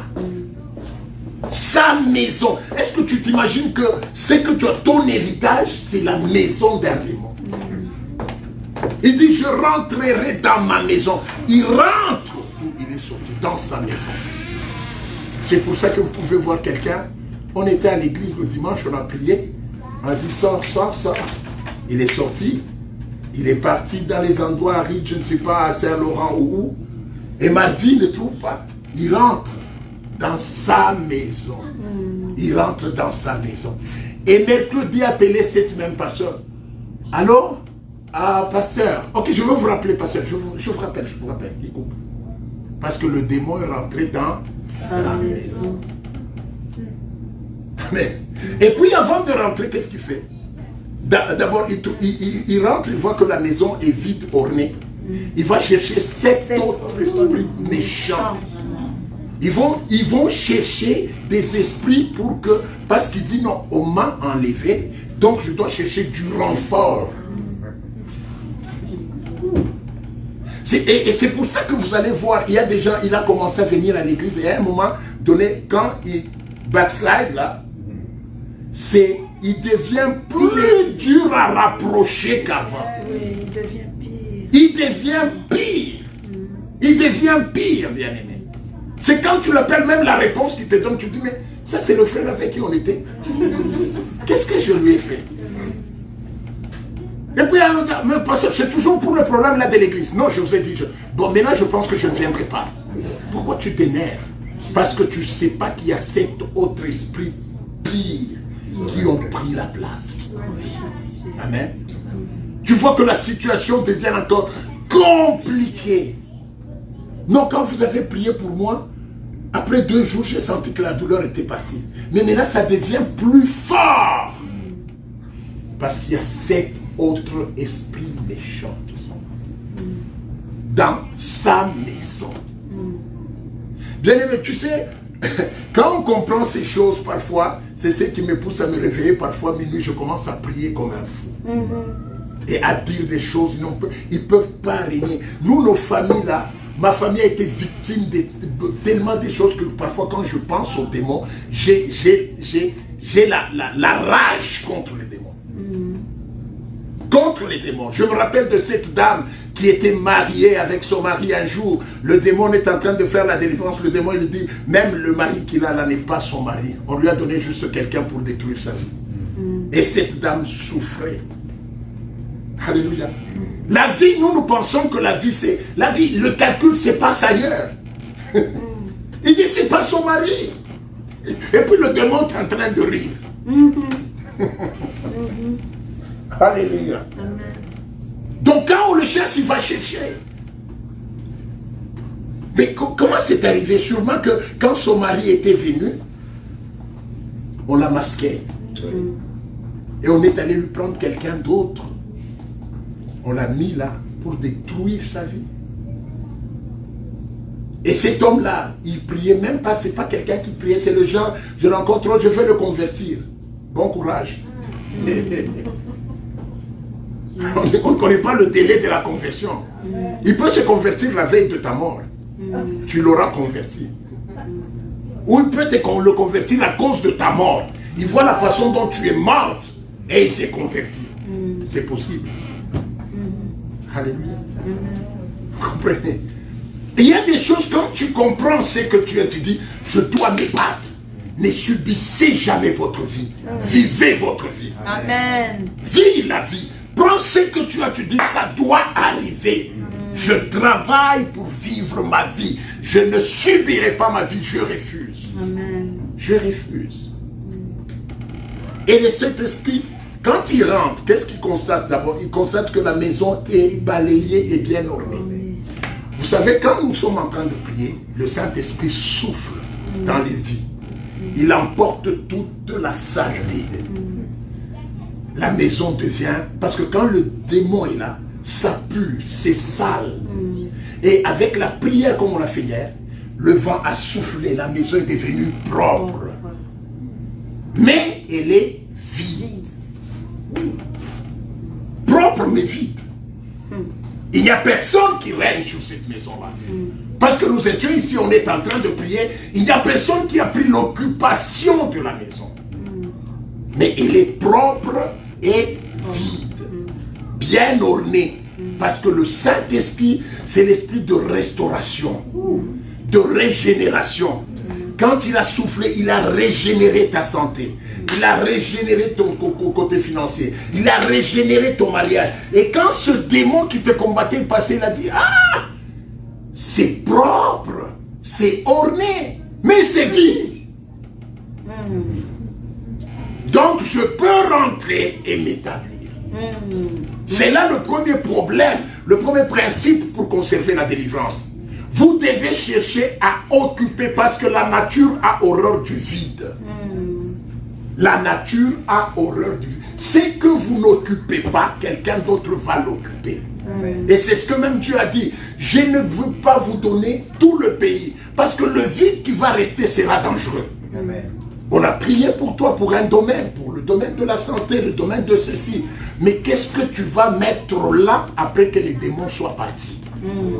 Sa maison. Est-ce que tu t'imagines que c'est que tu as ton héritage, c'est la maison d'un démon? Il dit, je rentrerai dans ma maison. Il rentre où il est sorti, dans sa maison. C'est pour ça que vous pouvez voir quelqu'un. On était à l'église le dimanche, on a prié. On a dit, sors, sors, sors. Il est sorti. Il est parti dans les endroits arides, je ne sais pas, à Saint-Laurent ou où. Et mardi, il ne trouve pas. Il rentre dans sa maison. Il rentre dans sa maison. Et mercredi, appelé cette même pasteur. Alors, pasteur, ok, je veux vous rappeler, pasteur, je vous rappelle, il coupe. Parce que le démon est rentré dans sa maison. Et puis avant de rentrer, qu'est-ce qu'il fait? D'abord, il rentre, il voit que la maison est vide, ornée. Il va chercher 7 autres esprits méchants. Ils vont chercher des esprits pour que, parce qu'il dit non, on m'a enlevé, donc je dois chercher du renfort. Et c'est pour ça que vous allez voir, il y a des gens, il a commencé à venir à l'église et à un moment donné, quand il backslide là, il devient plus dur à rapprocher qu'avant. Oui, il devient pire. Il devient pire. Il devient pire, bien-aimé. C'est quand tu l'appelles, même la réponse qu'il te donne, tu te dis, mais ça c'est le frère avec qui on était. Qu'est-ce que je lui ai fait? Et puis, mais parce que c'est toujours pour le problème là de l'église. Non, je vous ai dit, bon, maintenant je pense que je ne viendrai pas. Pourquoi tu t'énerves? Parce que tu ne sais pas qu'il y a 7 autres esprits pires qui ont pris la place. Amen. Tu vois que la situation devient encore compliquée. Non, quand vous avez prié pour moi, après 2 jours, j'ai senti que la douleur était partie. Mais maintenant, ça devient plus fort. Parce qu'il y a 7 autres esprits méchants qui sont dans sa maison. Bien aimé, tu sais, quand on comprend ces choses parfois, c'est ce qui me pousse à me réveiller. Parfois, minuit, je commence à prier comme un fou. Et à dire des choses, ils ne peuvent pas régner. Nous, nos familles là, ma famille a été victime de tellement de choses que parfois quand je pense aux démons, j'ai la rage contre les démons. Contre les démons. Je me rappelle de cette dame qui était mariée avec son mari un jour. Le démon est en train de faire la délivrance. Le démon, il dit, même le mari qu'il a là n'est pas son mari. On lui a donné juste quelqu'un pour détruire sa vie. Et cette dame souffrait. Alléluia. La vie, nous pensons que la vie, c'est... La vie, le calcul se passe ailleurs. Il dit, c'est pas son mari. Et puis le démon est en train de rire. Alléluia. Donc quand on le cherche, il va chercher. Mais comment c'est arrivé? Sûrement que quand son mari était venu, on l'a masqué. Et on est allé lui prendre quelqu'un d'autre. On l'a mis là pour détruire sa vie. Et cet homme-là, il priait même pas, c'est pas quelqu'un qui priait, c'est le genre, je rencontre, je vais le convertir. Bon courage. On ne connaît pas le délai de la conversion. Il peut se convertir la veille de ta mort. Tu l'auras converti. Ou il peut le convertir à cause de ta mort. Il voit la façon dont tu es morte et il s'est converti. C'est possible. Alléluia. Vous comprenez? Il y a des choses, quand tu comprends ce que tu dis, je dois me battre. Ne subissez jamais votre vie. Vivez votre vie. Amen. Vis la vie. Prends ce que tu as, tu dis, ça doit arriver. Je travaille pour vivre ma vie. Je ne subirai pas ma vie, je refuse. Amen. Je refuse. Et le Saint-Esprit, quand il rentre, qu'est-ce qu'il constate d'abord? Il constate que la maison est balayée et bien ornée. Vous savez, quand nous sommes en train de prier, le Saint-Esprit souffle dans les vies. Il emporte toute la saleté. La maison devient... Parce que quand le démon est là, ça pue, c'est sale. Et avec la prière comme on l'a fait hier, le vent a soufflé, la maison est devenue propre. Mais elle est vide. Propre mais vide. Il n'y a personne qui règne sur cette maison-là. Parce que nous étions ici, on est en train de prier, il n'y a personne qui a pris l'occupation de la maison. Mais elle est propre et vide, bien ornée. Parce que le Saint-Esprit, c'est l'esprit de restauration, de régénération. Quand il a soufflé, il a régénéré ta santé. Il a régénéré ton côté financier. Il a régénéré ton mariage. Et quand ce démon qui te combattait passait, il a dit, ah, c'est propre, c'est orné, mais c'est vide. Donc je peux rentrer et m'établir. C'est là le premier problème, le premier principe pour conserver la délivrance. Vous devez chercher à occuper parce que la nature a horreur du vide. La nature a horreur du vide. C'est que vous n'occupez pas, quelqu'un d'autre va l'occuper. Et c'est ce que même Dieu a dit. Je ne veux pas vous donner tout le pays parce que le vide qui va rester sera dangereux. Amen. On a prié pour toi, pour un domaine, pour le domaine de la santé, le domaine de ceci. Mais qu'est-ce que tu vas mettre là après que les démons soient partis?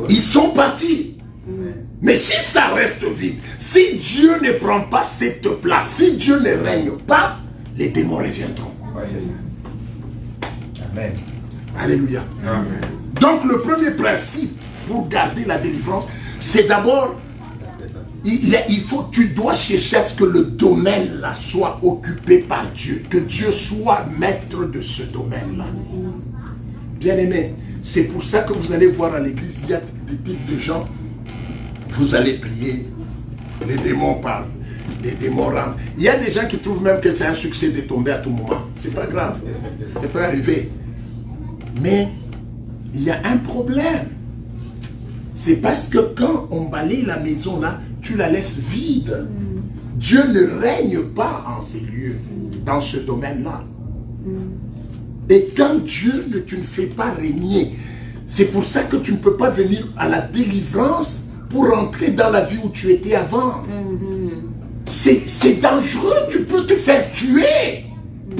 Ils sont partis. Mais si ça reste vide, si Dieu ne prend pas cette place, si Dieu ne règne pas, les démons reviendront. Ouais, c'est ça. Amen. Alléluia. Amen. Donc le premier principe pour garder la délivrance, c'est d'abord... tu dois chercher à ce que le domaine là soit occupé par Dieu, que Dieu soit maître de ce domaine là. Bien aimé, c'est pour ça que vous allez voir à l'église, il y a des types de gens, vous allez prier, Les démons partent. Les démons rentrent. Il y a des gens qui trouvent même que c'est un succès de tomber à tout moment. C'est pas grave. Ça peut arriver. Mais il y a un problème. C'est parce que quand on balaye la maison là, tu la laisses vide. Dieu ne règne pas en ces lieux, dans ce domaine-là. Et quand Dieu tu ne fais pas régner, c'est pour ça que tu ne peux pas venir à la délivrance pour entrer dans la vie où tu étais avant. C'est dangereux, tu peux te faire tuer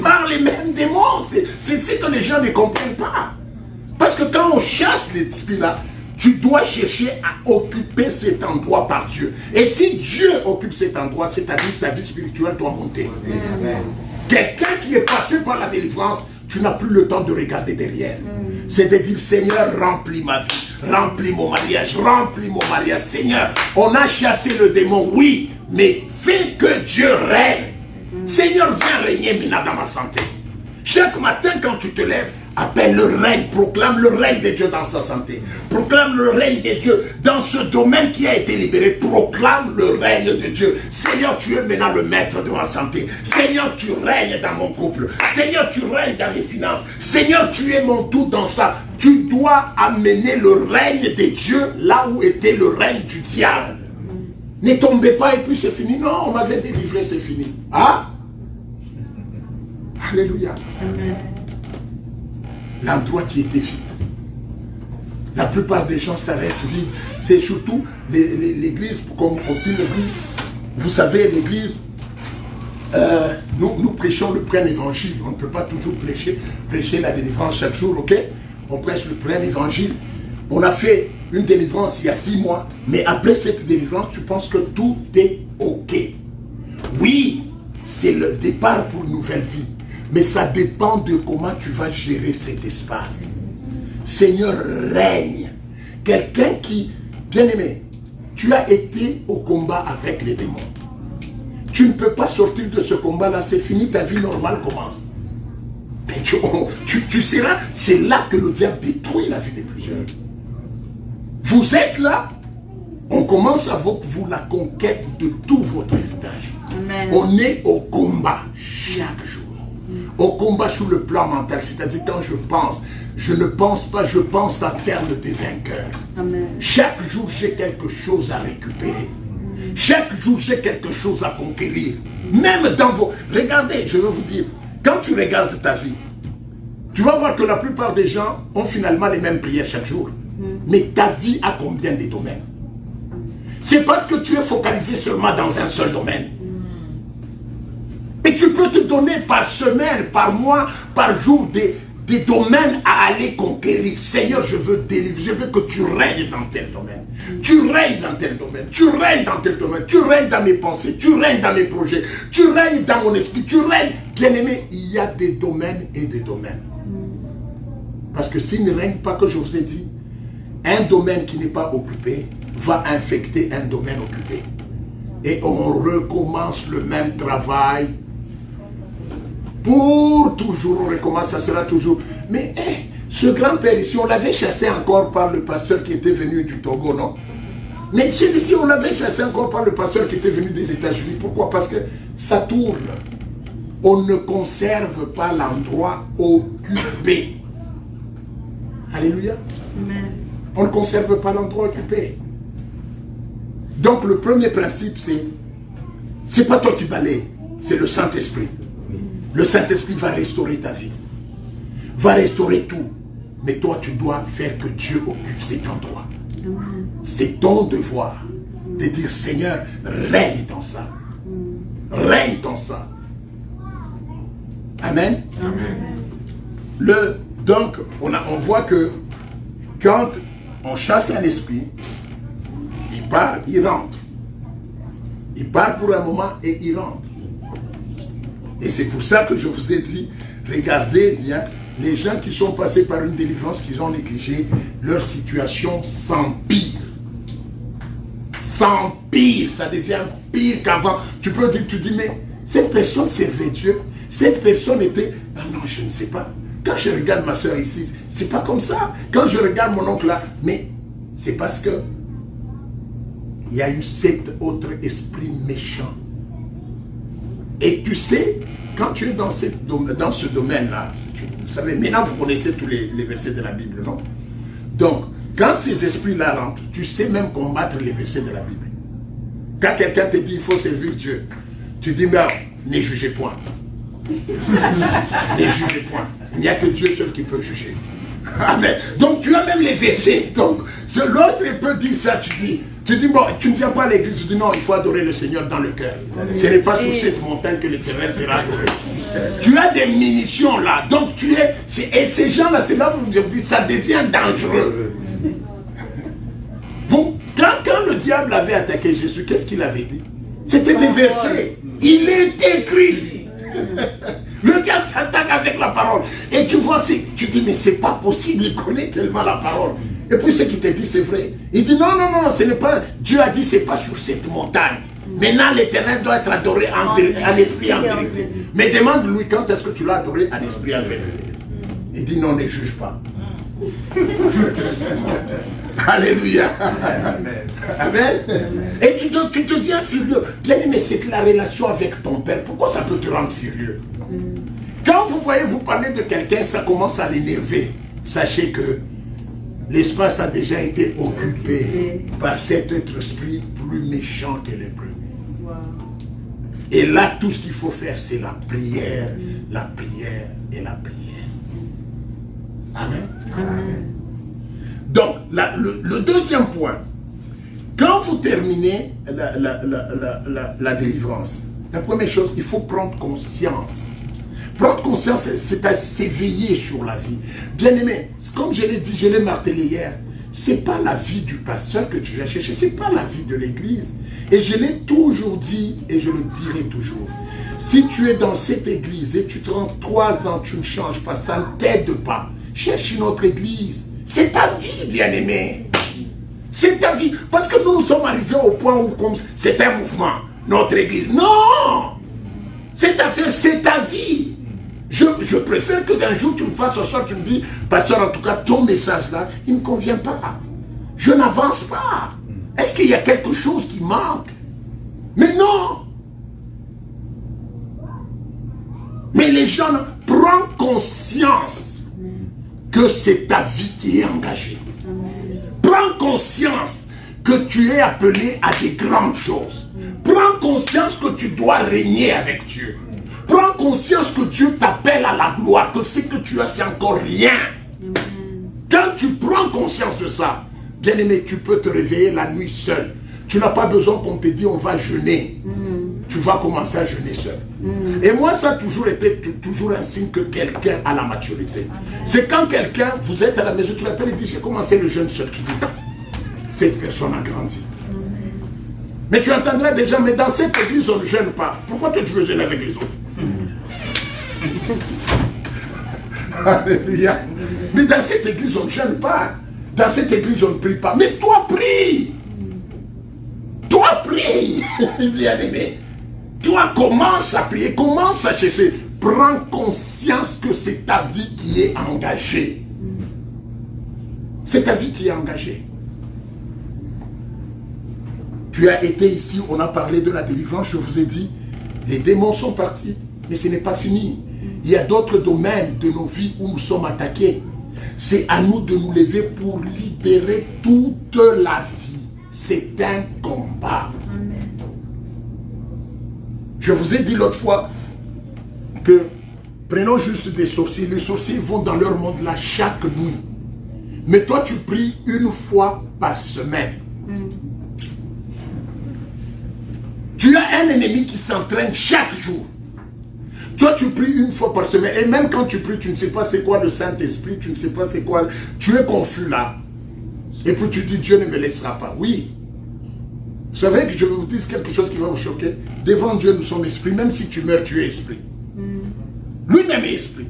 par les mêmes démons. C'est ce que les gens ne comprennent pas. Parce que quand on chasse l'esprit là, tu dois chercher à occuper cet endroit par Dieu. Et si Dieu occupe cet endroit, c'est-à-dire ta vie spirituelle doit monter. Quelqu'un qui est passé par la délivrance, tu n'as plus le temps de regarder derrière. C'est de dire, Seigneur, remplis ma vie, remplis mon mariage, Seigneur. On a chassé le démon, oui, mais fais que Dieu règne. Seigneur, viens régner maintenant dans ma santé. Chaque matin, quand tu te lèves, appelle le règne, proclame le règne de Dieu dans sa santé. Proclame le règne de Dieu dans ce domaine qui a été libéré. Proclame le règne de Dieu. Seigneur, tu es maintenant le maître de ma santé. Seigneur, tu règnes dans mon couple. Seigneur, tu règnes dans mes finances. Seigneur, tu es mon tout dans ça. Tu dois amener le règne de Dieu là où était le règne du diable. Ne tombez pas et puis c'est fini. Non, on m'avait délivré, c'est fini. Ah? Alléluia. Amen. L'endroit qui était vide. La plupart des gens, ça reste vide. C'est surtout l'église, comme aussi l'église. Vous savez, l'église, nous prêchons le plein évangile. On ne peut pas toujours prêcher la délivrance chaque jour, ok? On prêche le plein évangile. On a fait une délivrance il y a 6 mois, mais après cette délivrance, tu penses que tout est ok. Oui, c'est le départ pour une nouvelle vie. Mais ça dépend de comment tu vas gérer cet espace. Seigneur, règne. Quelqu'un qui, bien aimé, tu as été au combat avec les démons. Tu ne peux pas sortir de ce combat-là, c'est fini, ta vie normale commence. Mais tu seras, c'est là que le diable détruit la vie de plusieurs. Vous êtes là, on commence avec vous la conquête de tout votre héritage. Amen. On est au combat chaque jour. Au combat sur le plan mental, c'est-à-dire quand je ne pense pas, je pense en termes de vainqueur. Amen. Chaque jour, j'ai quelque chose à récupérer. Chaque jour, j'ai quelque chose à conquérir. Même dans vos... Regardez, je veux vous dire, quand tu regardes ta vie, tu vas voir que la plupart des gens ont finalement les mêmes prières chaque jour. Mais ta vie a combien de domaines? C'est parce que tu es focalisé seulement dans un seul domaine. Et tu peux te donner par semaine, par mois, par jour des domaines à aller conquérir. Seigneur, je veux délivrer, je veux que tu règnes dans tel domaine. Tu règnes dans tel domaine, tu règnes dans tel domaine, tu règnes dans mes pensées, tu règnes dans mes projets, tu règnes dans mon esprit, tu règnes. Bien-aimé, il y a des domaines et des domaines. Parce que s'il ne règne pas, que je vous ai dit, un domaine qui n'est pas occupé va infecter un domaine occupé. Et on recommence le même travail. Pour toujours, on recommence, ça sera toujours. Mais ce grand-père ici, on l'avait chassé encore par le pasteur qui était venu du Togo, non? Mais celui-ci, on l'avait chassé encore par le pasteur qui était venu des États-Unis. Pourquoi? Parce que ça tourne. On ne conserve pas l'endroit occupé. Alléluia. Amen. On ne conserve pas l'endroit occupé. Donc le premier principe, c'est pas toi qui balais, c'est le Saint-Esprit. Le Saint-Esprit va restaurer ta vie, va restaurer tout. Mais toi, tu dois faire que Dieu occupe cet endroit. C'est ton devoir de dire, Seigneur, règne dans ça. Règne dans ça. Amen. Amen. Donc, on voit que quand on chasse un esprit, il part, il rentre. Il part pour un moment et il rentre. Et c'est pour ça que je vous ai dit, regardez bien, les gens qui sont passés par une délivrance qu'ils ont négligée, leur situation s'empire. S'empire, ça devient pire qu'avant. Tu peux dire, tu dis, mais cette personne servait Dieu. Cette personne était... Ah non, je ne sais pas. Quand je regarde ma soeur ici, c'est pas comme ça. Quand je regarde mon oncle là, mais c'est parce que il y a eu 7 autres esprits méchants. Et tu sais, quand tu es dans ce domaine-là, vous savez, maintenant vous connaissez tous les versets de la Bible, non? Donc, quand ces esprits-là rentrent, tu sais même combattre les versets de la Bible. Quand quelqu'un te dit il faut servir Dieu, tu dis mais ne jugez point. Ne jugez point. Il n'y a que Dieu seul qui peut juger. Amen. Donc tu as même les versets. Donc l'autre peut dire ça, tu dis bon, tu ne viens pas à l'église, tu dis non, il faut adorer le Seigneur dans le cœur. Ce n'est pas sur cette montagne que l'Éternel sera adoré. Tu as des munitions là, donc tu es, et ces gens-là, c'est là où je vous dis, ça devient dangereux. Quand le diable avait attaqué Jésus, qu'est-ce qu'il avait dit? C'était des versets. Il est écrit. Le diable t'attaque avec la parole. Et tu vois, tu dis, mais c'est pas possible, il connaît tellement la parole. Et puis ce qu'il te dit, c'est vrai. Il dit, non, ce n'est pas, Dieu a dit, c'est pas sur cette montagne. Maintenant, l'Éternel doit être adoré en esprit, en vérité. Mais demande-lui, quand est-ce que tu l'as adoré en esprit, en vérité? Il dit, non, ne juge pas. Alléluia. Amen. Et tu deviens furieux. Bien aimé, c'est la relation avec ton père. Pourquoi ça peut te rendre furieux? Quand vous voyez vous parler de quelqu'un, ça commence à l'énerver. Sachez que l'espace a déjà été occupé par cet être esprit plus méchant que le premier. Wow. Et là, tout ce qu'il faut faire, c'est la prière, la prière et la prière. Amen. Amen. Donc, le deuxième point, quand vous terminez la délivrance, la première chose, il faut prendre conscience. Prendre conscience, c'est s'éveiller sur la vie. Bien aimé, comme je l'ai dit, je l'ai martelé hier, ce n'est pas la vie du pasteur que tu viens chercher, ce n'est pas la vie de l'église. Et je l'ai toujours dit et je le dirai toujours. Si tu es dans cette église et tu te rends 3 ans, tu ne changes pas, ça ne t'aide pas. Cherche une autre église. C'est ta vie, bien-aimé. C'est ta vie. Parce que nous sommes arrivés au point où c'est un mouvement, notre église. Non! Cette affaire, c'est ta vie. Je préfère que d'un jour tu me fasses au soir, tu me dis, pasteur, en tout cas, ton message là, il ne me convient pas. Je n'avance pas. Est-ce qu'il y a quelque chose qui manque? Mais non! Mais les gens, prennent conscience que c'est ta vie qui est engagée. Prends conscience que tu es appelé à des grandes choses. Prends conscience que tu dois régner avec Dieu. Prends conscience que Dieu t'appelle à la gloire, que ce que tu as, c'est encore rien. Quand tu prends conscience de ça, bien aimé, tu peux te réveiller la nuit seul. Tu n'as pas besoin qu'on te dise on va jeûner. Tu vas commencer à jeûner seul. Et moi, ça a toujours été un signe que quelqu'un a la maturité. C'est quand quelqu'un, vous êtes à la maison, tu l'appelles et dit j'ai commencé le jeûne seul. Tu dis cette personne a grandi. Mais tu entendras déjà, mais dans cette église on ne jeûne pas. Pourquoi toi tu veux jeûner avec les autres? Alléluia. Mais dans cette église on ne jeûne pas. Dans cette église on ne prie pas. Mais toi prie. Toi prie. Bien aimé. Toi commence à prier, commence à chercher. Prends conscience que c'est ta vie qui est engagée. C'est ta vie qui est engagée. Tu as été ici, on a parlé de la délivrance, je vous ai dit, les démons sont partis, mais ce n'est pas fini. Il y a d'autres domaines de nos vies où nous sommes attaqués. C'est à nous de nous lever pour libérer toute la vie. C'est un combat. Amen. Je vous ai dit l'autre fois que, prenons juste des sorciers, les sorciers vont dans leur monde là chaque nuit. Mais toi tu pries une fois par semaine. Tu as un ennemi qui s'entraîne chaque jour. Toi tu pries une fois par semaine. Et même quand tu pries, tu ne sais pas c'est quoi le Saint-Esprit, tu ne sais pas c'est quoi. Tu es confus là. Et puis tu dis Dieu ne me laissera pas. Oui. Vous savez que je vais vous dire quelque chose qui va vous choquer. Devant Dieu, nous sommes esprits. Même si tu meurs, tu es esprit. Lui-même est esprit.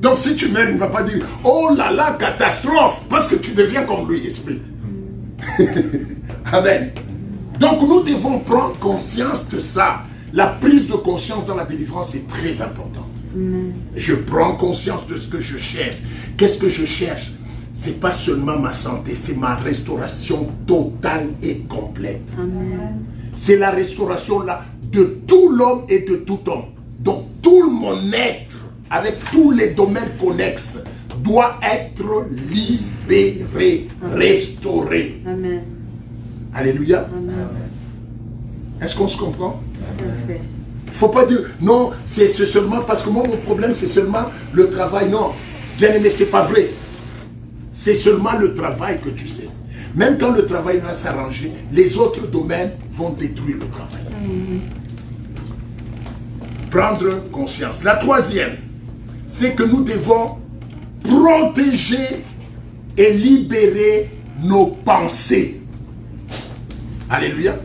Donc si tu meurs, il ne va pas dire oh là là, catastrophe. Parce que tu deviens comme lui, esprit. Amen. Donc nous devons prendre conscience de ça. La prise de conscience dans la délivrance est très importante. Je prends conscience de ce que je cherche. Qu'est-ce que je cherche? c'est pas seulement ma santé, c'est ma restauration totale et complète. Amen. C'est la restauration là de tout l'homme et de tout homme. Donc tout mon être, avec tous les domaines connexes, doit être libéré, restauré. Amen. Alléluia. Amen. Est-ce qu'on se comprend? Tout à fait. Il ne faut pas dire, non, c'est seulement, parce que moi, mon problème, c'est seulement le travail. Non, bien aimé, ce n'est pas vrai. C'est seulement le travail que tu sais. Même quand le travail va s'arranger, les autres domaines vont détruire le travail. Prendre conscience. La troisième, c'est que nous devons protéger et libérer nos pensées. Alléluia.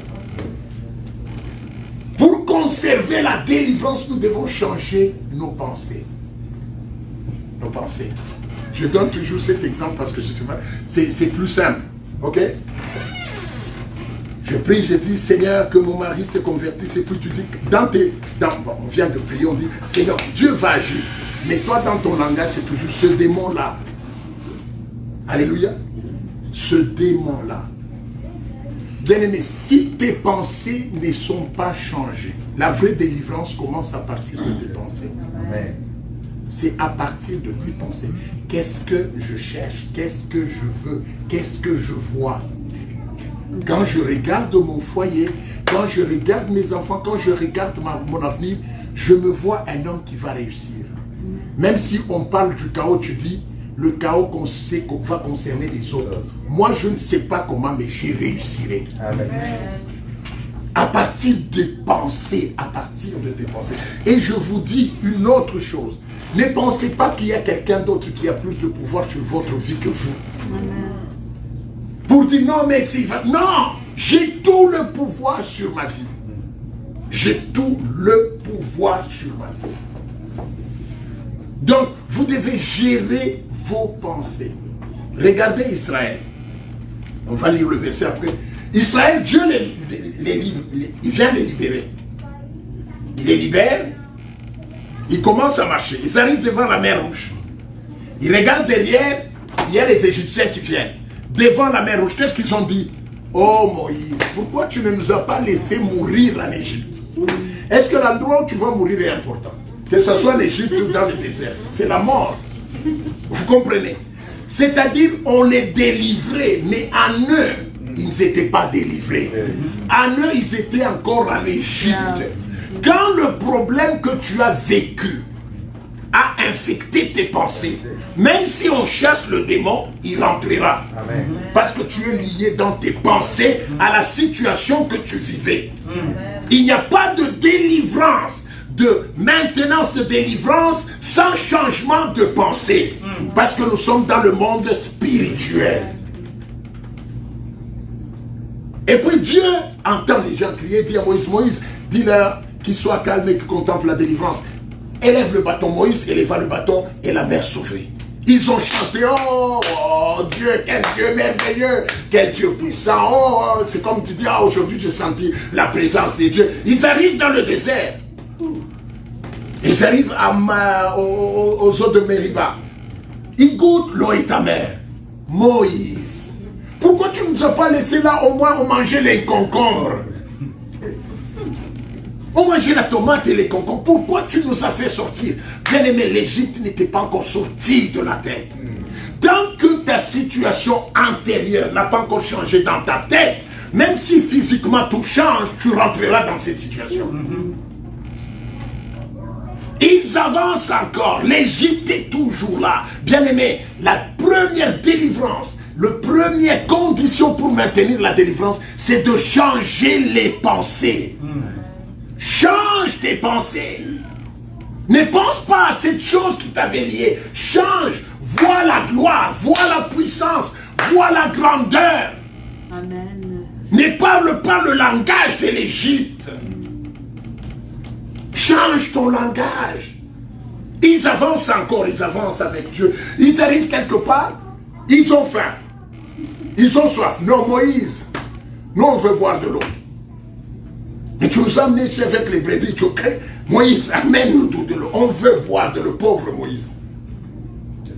Pour conserver la délivrance, nous devons changer nos pensées. Nos pensées. Je donne toujours cet exemple parce que je sais pas, c'est plus simple. Ok? Je prie, je dis, Seigneur, que mon mari se convertisse. Et puis tu dis, bon, on vient de prier, on dit, Seigneur, Dieu va agir. Mais toi, dans ton langage, c'est toujours ce démon-là. Alléluia. Ce démon-là. Bien-aimé, si tes pensées ne sont pas changées, la vraie délivrance commence à partir de tes pensées. Amen. C'est à partir de tes pensées. Qu'est-ce que je cherche? Qu'est-ce que je veux? Qu'est-ce que je vois? Quand je regarde mon foyer, quand je regarde mes enfants, quand je regarde mon avenir, je me vois un homme qui va réussir. Même si on parle du chaos, tu dis, le chaos qu'on sait qu'on va concerner les autres. Moi, je ne sais pas comment, mais j'y réussirai. Amen. À partir des pensées, à partir de tes pensées. Et je vous dis une autre chose. Ne pensez pas qu'il y a quelqu'un d'autre qui a plus de pouvoir sur votre vie que vous. Pour dire non, mais s'il va... Non, j'ai tout le pouvoir sur ma vie. J'ai tout le pouvoir sur ma vie. Donc, vous devez gérer vos pensées. Regardez Israël. On va lire le verset après. Israël, Dieu il vient les libérer. Il les libère. Ils commencent à marcher. Ils arrivent devant la mer Rouge. Ils regardent derrière. Il y a les Égyptiens qui viennent. Devant la mer Rouge, qu'est-ce qu'ils ont dit? Oh Moïse, pourquoi tu ne nous as pas laissé mourir en Égypte? Est-ce que l'endroit où tu vas mourir est important? Que ce soit en Égypte ou dans le désert. C'est la mort. Vous comprenez? C'est-à-dire, on les délivrait, mais en eux, ils n'étaient pas délivrés. En eux, ils étaient encore en Égypte. Quand le problème que tu as vécu a infecté tes pensées, même si on chasse le démon, il rentrera. Amen. Parce que tu es lié dans tes pensées à la situation que tu vivais. Il n'y a pas de délivrance, de maintenance de délivrance sans changement de pensée. Parce que nous sommes dans le monde spirituel. Et puis Dieu entend les gens crier, dit à Moïse, Moïse, dis-leur qu'ils soient calmes et qu'ils contemplent la délivrance. Élève le bâton, Moïse éleva le bâton et la mer s'ouvrit. Ils ont chanté, oh, oh Dieu, quel Dieu merveilleux, quel Dieu puissant, oh, c'est comme tu dis, ah, aujourd'hui j'ai senti la présence de Dieu. Ils arrivent dans le désert. Ils arrivent aux eaux de Mériba. Ils goûtent, l'eau est amère. Moïse, pourquoi tu ne nous as pas laissé là, au moins on mangeait les concombres? On mangeait la tomate et les concombres. Pourquoi tu nous as fait sortir? Bien aimé, l'Égypte n'était pas encore sortie de la tête. Tant que ta situation antérieure n'a pas encore changé dans ta tête, même si physiquement tout change, tu rentreras dans cette situation. Ils avancent encore. L'Égypte est toujours là. Bien aimé, la première délivrance, la première condition pour maintenir la délivrance, c'est de changer les pensées. Change tes pensées. Ne pense pas à cette chose qui t'avait lié. Change. Vois la gloire, vois la puissance, vois la grandeur. Amen. Ne parle pas le langage de l'Égypte. Change ton langage. Ils avancent encore, ils avancent avec Dieu. Ils arrivent quelque part, ils ont faim. Ils ont soif. Non, Moïse, nous on veut boire de l'eau. Mais tu nous as amenés ici avec les brebis, tu crées. Moïse, amène-nous tout de l'eau. On veut boire de l'eau, pauvre Moïse.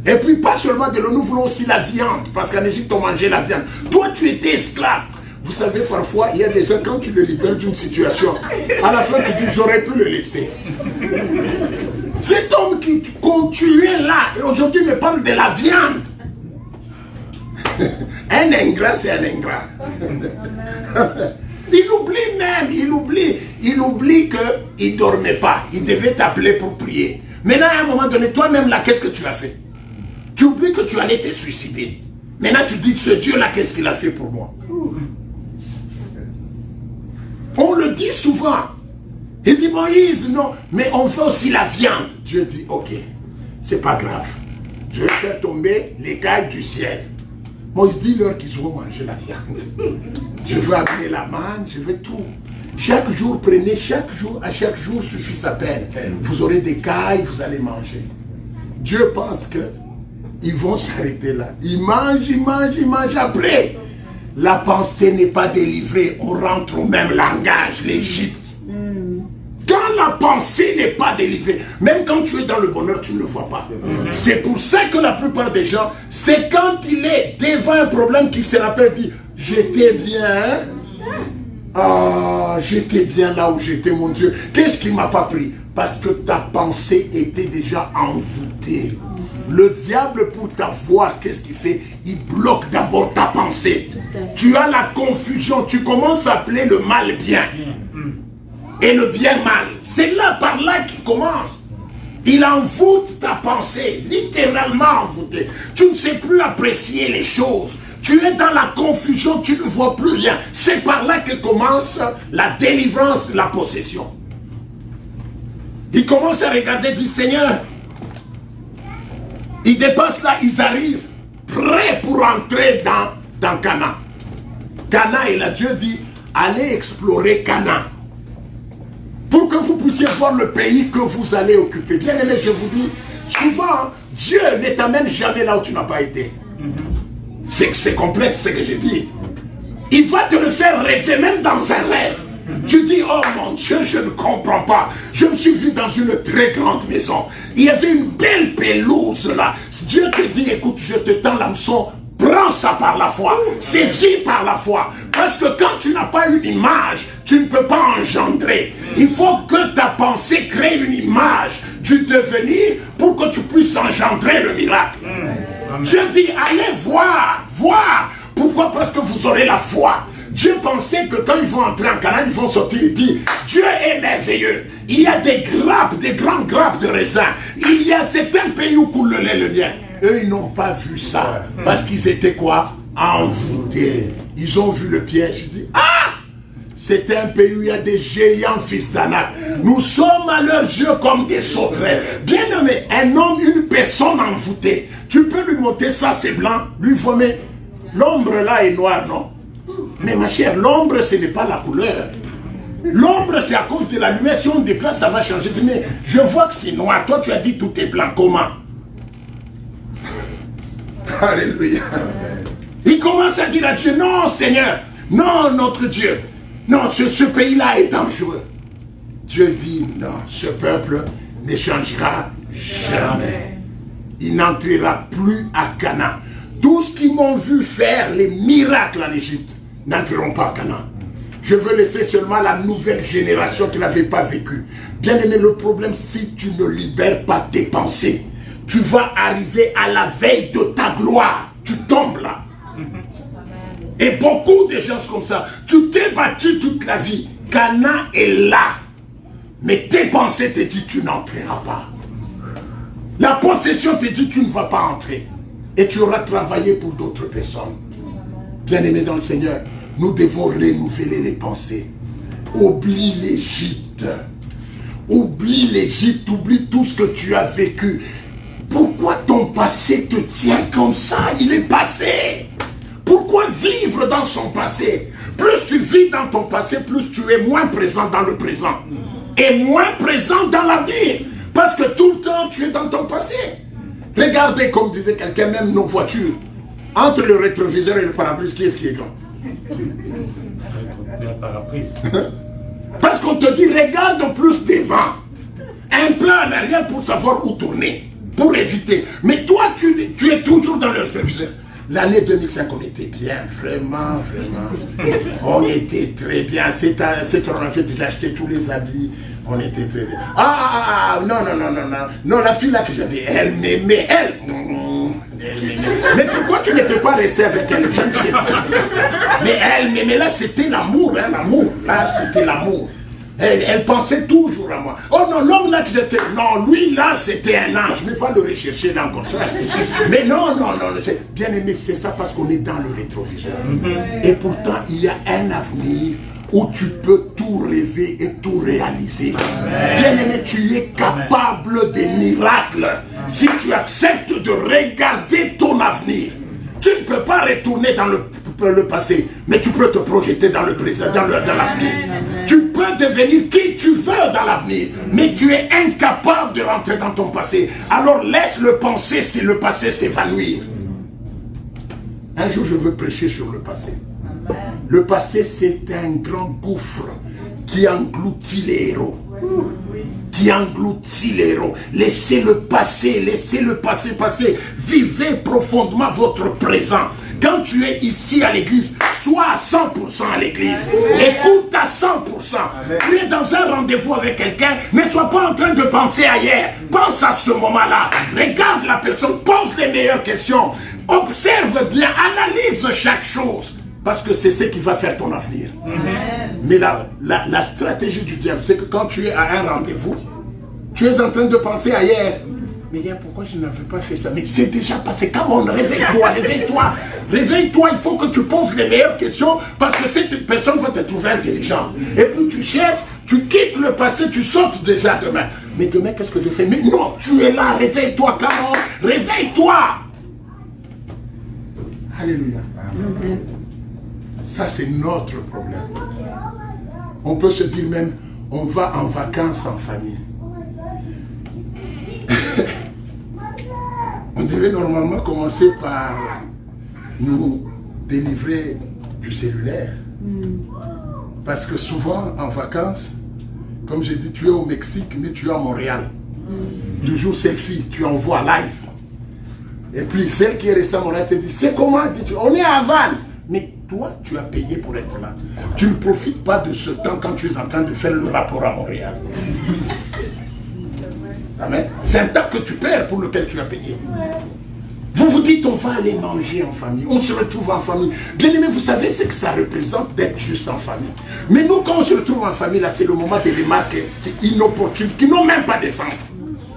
Et puis pas seulement de l'eau, nous voulons aussi la viande, parce qu'en Égypte on mangeait la viande. Toi tu étais esclave. Vous savez, parfois il y a des gens, quand tu le libères d'une situation, à la fin tu dis j'aurais pu le laisser. Cet homme qui continuait là, et aujourd'hui me parle de la viande. Un ingrat, c'est un ingrat. Il oublie même, il oublie qu'il ne dormait pas. Il devait t'appeler pour prier. Maintenant, à un moment donné, toi-même là, qu'est-ce que tu as fait? Tu oublies que tu allais te suicider. Maintenant, tu dis, ce Dieu-là, qu'est-ce qu'il a fait pour moi? On le dit souvent. Il dit, Moïse, non, mais on veut aussi la viande. Dieu dit, ok, c'est pas grave. Je vais faire tomber l'écaille du ciel. Moïse dit leur qu'ils vont manger la viande. Je veux amener la manne, je veux tout. Chaque jour, prenez chaque jour, à chaque jour suffit sa peine. Vous aurez des cailles, vous allez manger. Dieu pense que ils vont s'arrêter là. Ils mangent, ils mangent, ils mangent. Après, la pensée n'est pas délivrée. On rentre au même langage, l'Égypte. Quand la pensée n'est pas délivrée, même quand tu es dans le bonheur, tu ne le vois pas. C'est pour ça que la plupart des gens, c'est quand il est devant un problème qu'il se rappelle, dit, j'étais bien, ah, j'étais bien là où j'étais, mon Dieu. Qu'est-ce qui ne m'a pas pris? Parce que ta pensée était déjà envoûtée. Le diable, pour t'avoir, qu'est-ce qu'il fait? Il bloque d'abord ta pensée. Tu as la confusion, tu commences à appeler le mal bien. Et le bien mal, c'est là par là qu'il commence. Il envoûte ta pensée, littéralement envoûté. Tu ne sais plus apprécier les choses. Tu es dans la confusion, tu ne vois plus rien. C'est par là que commence la délivrance de la possession. Il commence à regarder, dit Seigneur, ils dépassent là, ils arrivent, prêts pour entrer dans Canaan. Canaan, et là Dieu dit, allez explorer Canaan. Pour que vous puissiez voir le pays que vous allez occuper. Bien aimé, je vous dis, souvent, Dieu ne t'amène jamais là où tu n'as pas été. C'est complexe ce que je dis. Il va te le faire rêver, même dans un rêve. Tu dis, oh mon Dieu, je ne comprends pas. Je me suis vu dans une très grande maison. Il y avait une belle pelouse là. Dieu te dit, écoute, je te tends l'hameçon. Prends ça par la foi, saisis par la foi. Parce que quand tu n'as pas une image, tu ne peux pas engendrer. Il faut que ta pensée crée une image du devenir pour que tu puisses engendrer le miracle. Dieu dit, allez voir, voir. Pourquoi? Parce que vous aurez la foi. Dieu pensait que quand ils vont entrer en Canaan, ils vont sortir et dire, Dieu est merveilleux. Il y a des grappes, des grandes grappes de raisins. C'est un pays où coule le lait, le miel. Eux, ils n'ont pas vu ça. Parce qu'ils étaient quoi? Envoûtés. Ils ont vu le piège. Ils disent, ah! C'est un pays où il y a des géants fils d'Anak. Nous sommes à leurs yeux comme des sauterelles. Bien aimé, un homme, une personne envoûtée. Tu peux lui montrer ça, c'est blanc. Lui, il faut mettre. L'ombre là est noire, non? Mais ma chère, l'ombre, ce n'est pas la couleur. L'ombre, c'est à cause de la lumière. Si on déplace, ça va changer. Mais je vois que c'est noir. Toi, tu as dit tout est blanc. Comment? Alléluia. Il commence à dire à Dieu, non Seigneur, non notre Dieu, non ce pays-là est dangereux. Dieu dit, non, ce peuple ne changera jamais. Il n'entrera plus à Canaan. Tous qui m'ont vu faire les miracles en Égypte n'entreront pas à Canaan. Je veux laisser seulement la nouvelle génération qui n'avait pas vécu. Bien aimé, le problème, si tu ne libères pas tes pensées, tu vas arriver à la veille de ta gloire. Tu tombes là. Et beaucoup de gens comme ça. Tu t'es battu toute la vie. Canaan est là. Mais tes pensées te disent tu n'entreras pas. La possession te dit tu ne vas pas entrer. Et tu auras travaillé pour d'autres personnes. Bien-aimés dans le Seigneur, nous devons renouveler les pensées. Oublie l'Égypte. Oublie l'Égypte. Oublie tout ce que tu as vécu. Pourquoi ton passé te tient comme ça? Il est passé. Pourquoi vivre dans son passé? Plus tu vis dans ton passé, plus tu es moins présent dans le présent. Et moins présent dans l'avenir. Parce que tout le temps, tu es dans ton passé. Regardez, comme disait quelqu'un, même nos voitures. Entre le rétroviseur et le parabrise, qui est grand? Le parabrise. Parce qu'on te dit, regarde plus devant. Un peu en arrière pour savoir où tourner. pour éviter. Mais toi, tu es toujours dans le rétroviseur. L'année 2005, on était bien, vraiment, vraiment. On était très bien. C'est on a fait déjà acheter tous les habits. On était très bien. Ah, non. Non, la fille là que j'avais, elle m'aimait, elle. Mais pourquoi tu n'étais pas resté avec elle? Je ne sais pas. Mais elle m'aimait, là, c'était l'amour, hein, l'amour. Là, c'était l'amour. Elle pensait toujours à moi. Oh non, l'homme là que j'étais... Non, lui là, c'était un ange. Mais il faut le rechercher là encore ça. Mais non. Bien aimé, c'est ça parce qu'on est dans le rétroviseur. Et pourtant, il y a un avenir où tu peux tout rêver et tout réaliser. Bien aimé, tu es capable des miracles. Si tu acceptes de regarder ton avenir, tu ne peux pas retourner dans le passé, mais tu peux te projeter dans le présent, dans l'avenir. Tu peux devenir qui tu veux dans l'avenir, mais tu es incapable de rentrer dans ton passé. Alors laisse le passé s'évanouir. Un jour, je veux prêcher sur le passé. Le passé, c'est un grand gouffre qui engloutit les héros. Qui engloutit les héros. Laissez le passé passer. Vivez profondément votre présent. Quand tu es ici à l'église, sois à 100% à l'église. Écoute à 100%. Tu es dans un rendez-vous avec quelqu'un, ne sois pas en train de penser ailleurs. Pense à ce moment-là. Regarde la personne, pose les meilleures questions. Observe bien, analyse chaque chose. Parce que c'est ce qui va faire ton avenir. Mais la stratégie du diable, c'est que quand tu es à un rendez-vous, tu es en train de penser ailleurs. Mais pourquoi je n'avais pas fait ça? Mais c'est déjà passé. Come on, réveille-toi, il faut que tu poses les meilleures questions parce que cette personne va te trouver intelligent. Et puis tu cherches, tu quittes le passé, tu sautes déjà demain. Mais demain, qu'est-ce que je fais? Mais non, tu es là, réveille-toi, come on, réveille-toi. Alléluia. Amen. Ça, c'est notre problème. On peut se dire même, on va en vacances en famille. On devait normalement commencer par nous délivrer du cellulaire. Parce que souvent, en vacances, comme j'ai dit, tu es au Mexique, mais tu es à Montréal. Toujours selfie, tu envoies live. Et puis, celle qui est restée à Montréal te dit, c'est comment? On est à Havane. Mais toi, tu as payé pour être là. Tu ne profites pas de ce temps quand tu es en train de faire le rapport à Montréal. Amen. C'est un temps que tu perds pour lequel tu as payé. Vous vous dites, on va aller manger en famille. On se retrouve en famille. Bien aimé, vous savez ce que ça représente d'être juste en famille. Mais nous, quand on se retrouve en famille, là, c'est le moment des remarques inopportunes qui n'ont même pas de sens.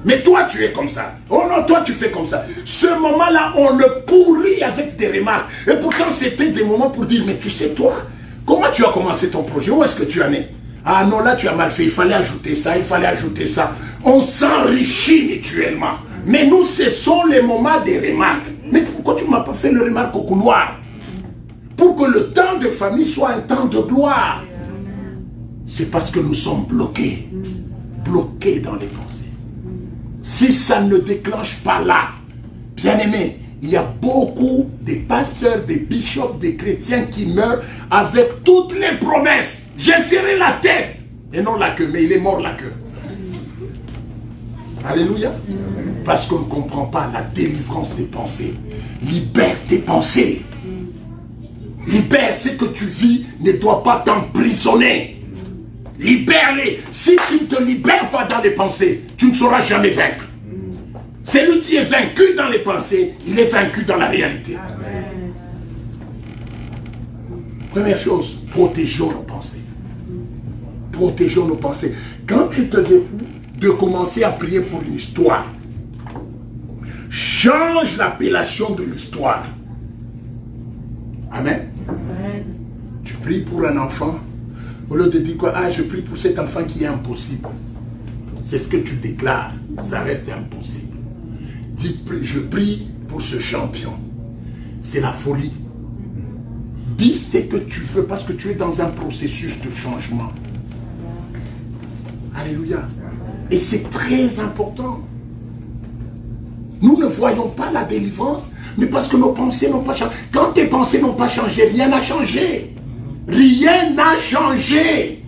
Mais toi, tu es comme ça. Oh non, toi, tu fais comme ça. Ce moment-là, on le pourrit avec des remarques. Et pourtant, c'était des moments pour dire, mais tu sais, toi, comment tu as commencé ton projet? Où est-ce que tu en es? Ah non, là, tu as mal fait. Il fallait ajouter ça, il fallait ajouter ça. On s'enrichit mutuellement. Mais nous, ce sont les moments des remarques. Mais pourquoi tu ne m'as pas fait le remarque au couloir? Pour que le temps de famille soit un temps de gloire. C'est parce que nous sommes bloqués. Bloqués dans les pensées. Si ça ne déclenche pas là, bien aimé, il y a beaucoup de pasteurs, des bishops, des chrétiens qui meurent avec toutes les promesses. J'ai serré la tête et non la queue, mais il est mort la queue. Alléluia. Parce qu'on ne comprend pas la délivrance des pensées. Libère tes pensées. Libère ce que tu vis, ne doit pas t'emprisonner. Libère-les. Si tu ne te libères pas dans les pensées, tu ne sauras jamais vaincre. Celui qui est vaincu dans les pensées, il est vaincu dans la réalité. Amen. Première chose, protégeons nos pensées. Protégeons nos pensées. Quand tu te dis de commencer à prier pour une histoire, change l'appellation de l'histoire. Amen. Amen. Tu pries pour un enfant. Au lieu de dire quoi, ah, je prie pour cet enfant qui est impossible. C'est ce que tu déclares, ça reste impossible. Dis, je prie pour ce champion. C'est la folie. Dis ce que tu veux parce que tu es dans un processus de changement. Alléluia. Et c'est très important. Nous ne voyons pas la délivrance, mais parce que nos pensées n'ont pas changé. Quand tes pensées n'ont pas changé, rien n'a changé. Rien n'a changé.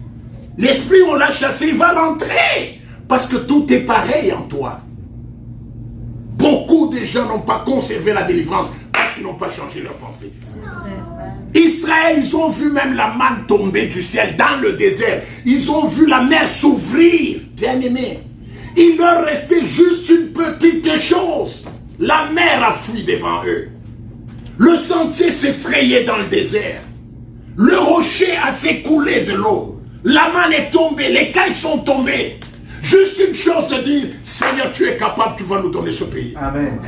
L'esprit, on l'a chassé, il va rentrer. Parce que tout est pareil en toi. Beaucoup de gens n'ont pas conservé la délivrance parce qu'ils n'ont pas changé leur pensée. Israël, ils ont vu même la manne tomber du ciel dans le désert. Ils ont vu la mer s'ouvrir, bien aimé. Il leur restait juste une petite chose. La mer a fui devant eux. Le sentier s'est frayé dans le désert. Le rocher a fait couler de l'eau. La manne est tombée, les cailles sont tombées. Juste une chose de dire, Seigneur, tu es capable, tu vas nous donner ce pays. Amen.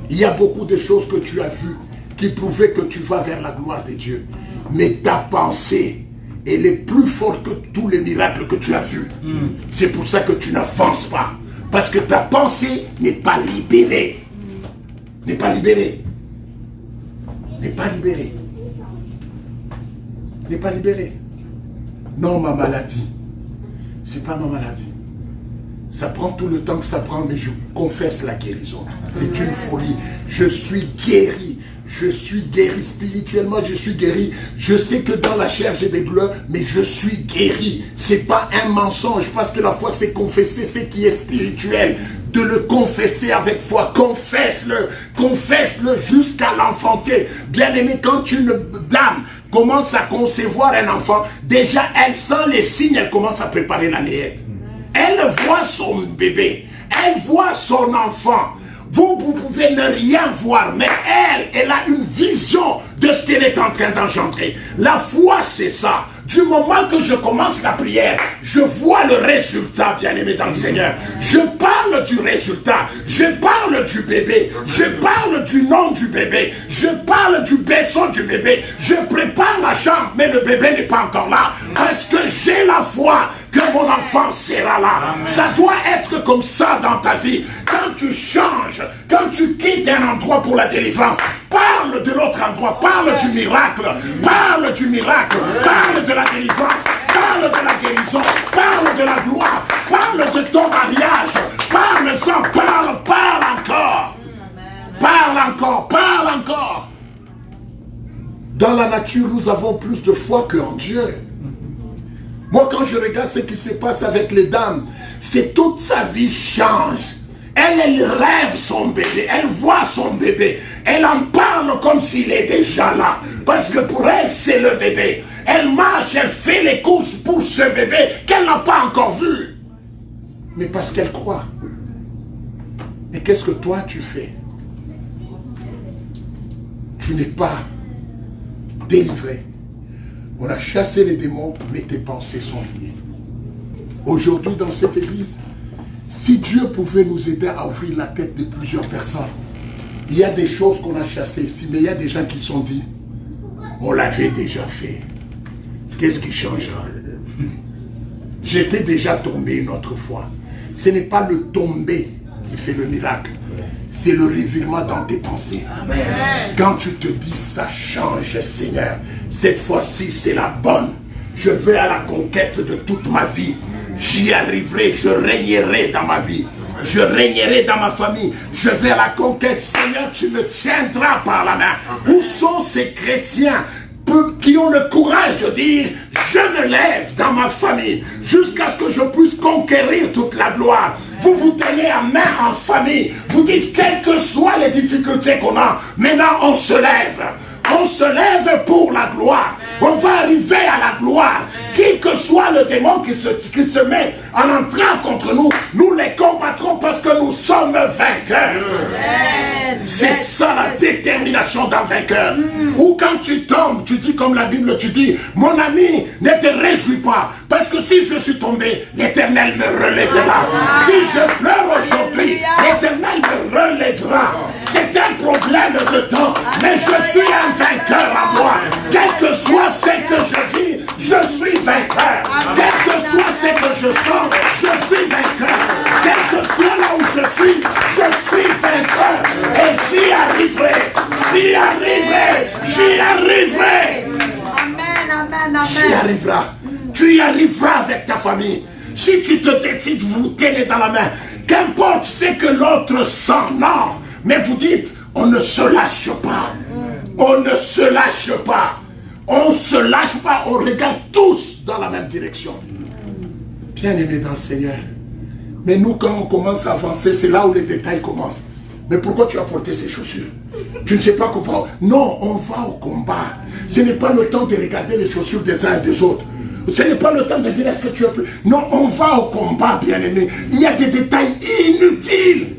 Il y a beaucoup de choses que tu as vues qui prouvaient que tu vas vers la gloire de Dieu. Mais ta pensée, elle est plus forte que tous les miracles que tu as vus. C'est pour ça que tu n'avances pas. Parce que ta pensée n'est pas libérée. N'est pas libérée. N'est pas libérée. N'est pas libérée. Non, ma maladie. C'est pas ma maladie. Ça prend tout le temps que ça prend, mais je confesse la guérison. C'est une folie. Je suis guéri. Je suis guéri spirituellement, je suis guéri. Je sais que dans la chair j'ai des douleurs, mais je suis guéri. C'est pas un mensonge, parce que la foi c'est confesser ce qui est spirituel. De le confesser avec foi. Confesse-le. Confesse-le jusqu'à l'enfanter. Bien aimé, quand une dame commence à concevoir un enfant, déjà elle sent les signes, elle commence à préparer la naissance. Elle voit son bébé, elle voit son enfant. Vous pouvez ne rien voir, mais elle a une vision de ce qu'elle est en train d'engendrer. La foi, c'est ça. Du moment que je commence la prière, je vois le résultat, bien-aimé dans le Seigneur. Je parle du résultat, je parle du bébé, je parle du nom du bébé, je parle du berceau du bébé, je prépare la chambre, mais le bébé n'est pas encore là, parce que j'ai la foi que mon enfant sera là. Ça doit être comme ça dans ta vie. Quand tu changes, quand tu quittes un endroit pour la délivrance, parle de l'autre endroit, parle du miracle, parle du miracle, parle de la délivrance, parle de la guérison, parle de la gloire, parle de ton mariage, parle-en, parle encore. Parle encore, parle encore. Dans la nature, nous avons plus de foi qu'en Dieu. Moi, quand je regarde ce qui se passe avec les dames, c'est toute sa vie change. Elle rêve son bébé, elle voit son bébé, elle en parle comme s'il est déjà là. Parce que pour elle, c'est le bébé. Elle marche, elle fait les courses pour ce bébé qu'elle n'a pas encore vu. Mais parce qu'elle croit. Mais qu'est-ce que toi tu fais? Tu n'es pas délivré. On a chassé les démons, mais tes pensées sont liées. Aujourd'hui, dans cette église, si Dieu pouvait nous aider à ouvrir la tête de plusieurs personnes, il y a des choses qu'on a chassées ici, mais il y a des gens qui se sont dit, on l'avait déjà fait. Qu'est-ce qui changera? J'étais déjà tombé une autre fois. Ce n'est pas le tomber qui fait le miracle. C'est le revirement dans tes pensées. Amen. Quand tu te dis, ça change, Seigneur. Cette fois-ci, c'est la bonne. Je vais à la conquête de toute ma vie. J'y arriverai, je régnerai dans ma vie. Je régnerai dans ma famille. Je vais à la conquête. Seigneur, tu me tiendras par la main. Où sont ces chrétiens qui ont le courage de dire, je me lève dans ma famille jusqu'à ce que je puisse conquérir toute la gloire. Vous vous tenez à main en famille. Vous dites, quelles que soient les difficultés qu'on a, maintenant on se lève. On se lève pour la gloire. On va arriver à la gloire. Qui que soit le démon qui se met en entrave contre nous, nous les combattrons parce que nous sommes vainqueurs. C'est ça la détermination d'un vainqueur. Ou quand tu tombes, tu dis comme la Bible, tu dis, mon ami, ne te réjouis pas. Parce que si je suis tombé, l'Éternel me relèvera. Si je pleure aujourd'hui, l'Éternel me relèvera. C'est un problème de temps, mais je suis un vainqueur à moi. Quel que soit ce que je vis, je suis vainqueur. Quel que soit ce que je sens, je suis vainqueur. Quel que soit là où je suis vainqueur. Et j'y arriverai, j'y arriverai, j'y arriverai. Amen, amen, amen. J'y arriveras. Tu y arriveras avec ta famille. Si tu te décides, vous tenez dans la main. Qu'importe ce que l'autre sent, non. Mais vous dites, on ne se lâche pas. On ne se lâche pas. On ne se lâche pas. On regarde tous dans la même direction. Bien aimé dans le Seigneur. Mais nous, quand on commence à avancer, c'est là où les détails commencent. Mais pourquoi tu as porté ces chaussures? Tu ne sais pas comment. Non, on va au combat. Ce n'est pas le temps de regarder les chaussures des uns et des autres. Ce n'est pas le temps de dire est-ce que tu as pu. Non, on va au combat, bien-aimé. Il y a des détails inutiles.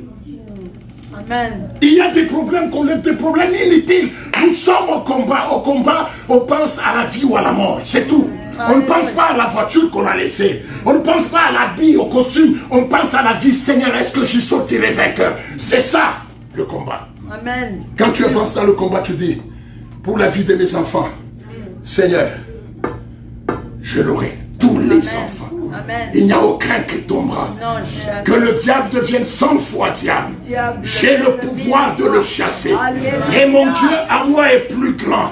Amen. Il y a des problèmes qu'on lève, des problèmes inutiles. Nous sommes au combat. Au combat, on pense à la vie ou à la mort. C'est tout. On ne pense pas à la voiture qu'on a laissée. On ne pense pas à l'habit, au costume. On pense à la vie. Seigneur, est-ce que je sortirai vainqueur? C'est ça, le combat. Amen. Quand tu avances dans le combat, tu dis, pour la vie de mes enfants, Seigneur, je l'aurai. Tous les enfants. Amen. Il n'y a aucun qui tombera. Non, jamais. Que le diable devienne 100 fois diable. J'ai le pouvoir de le chasser. Alléluia. Et mon Dieu à moi est plus grand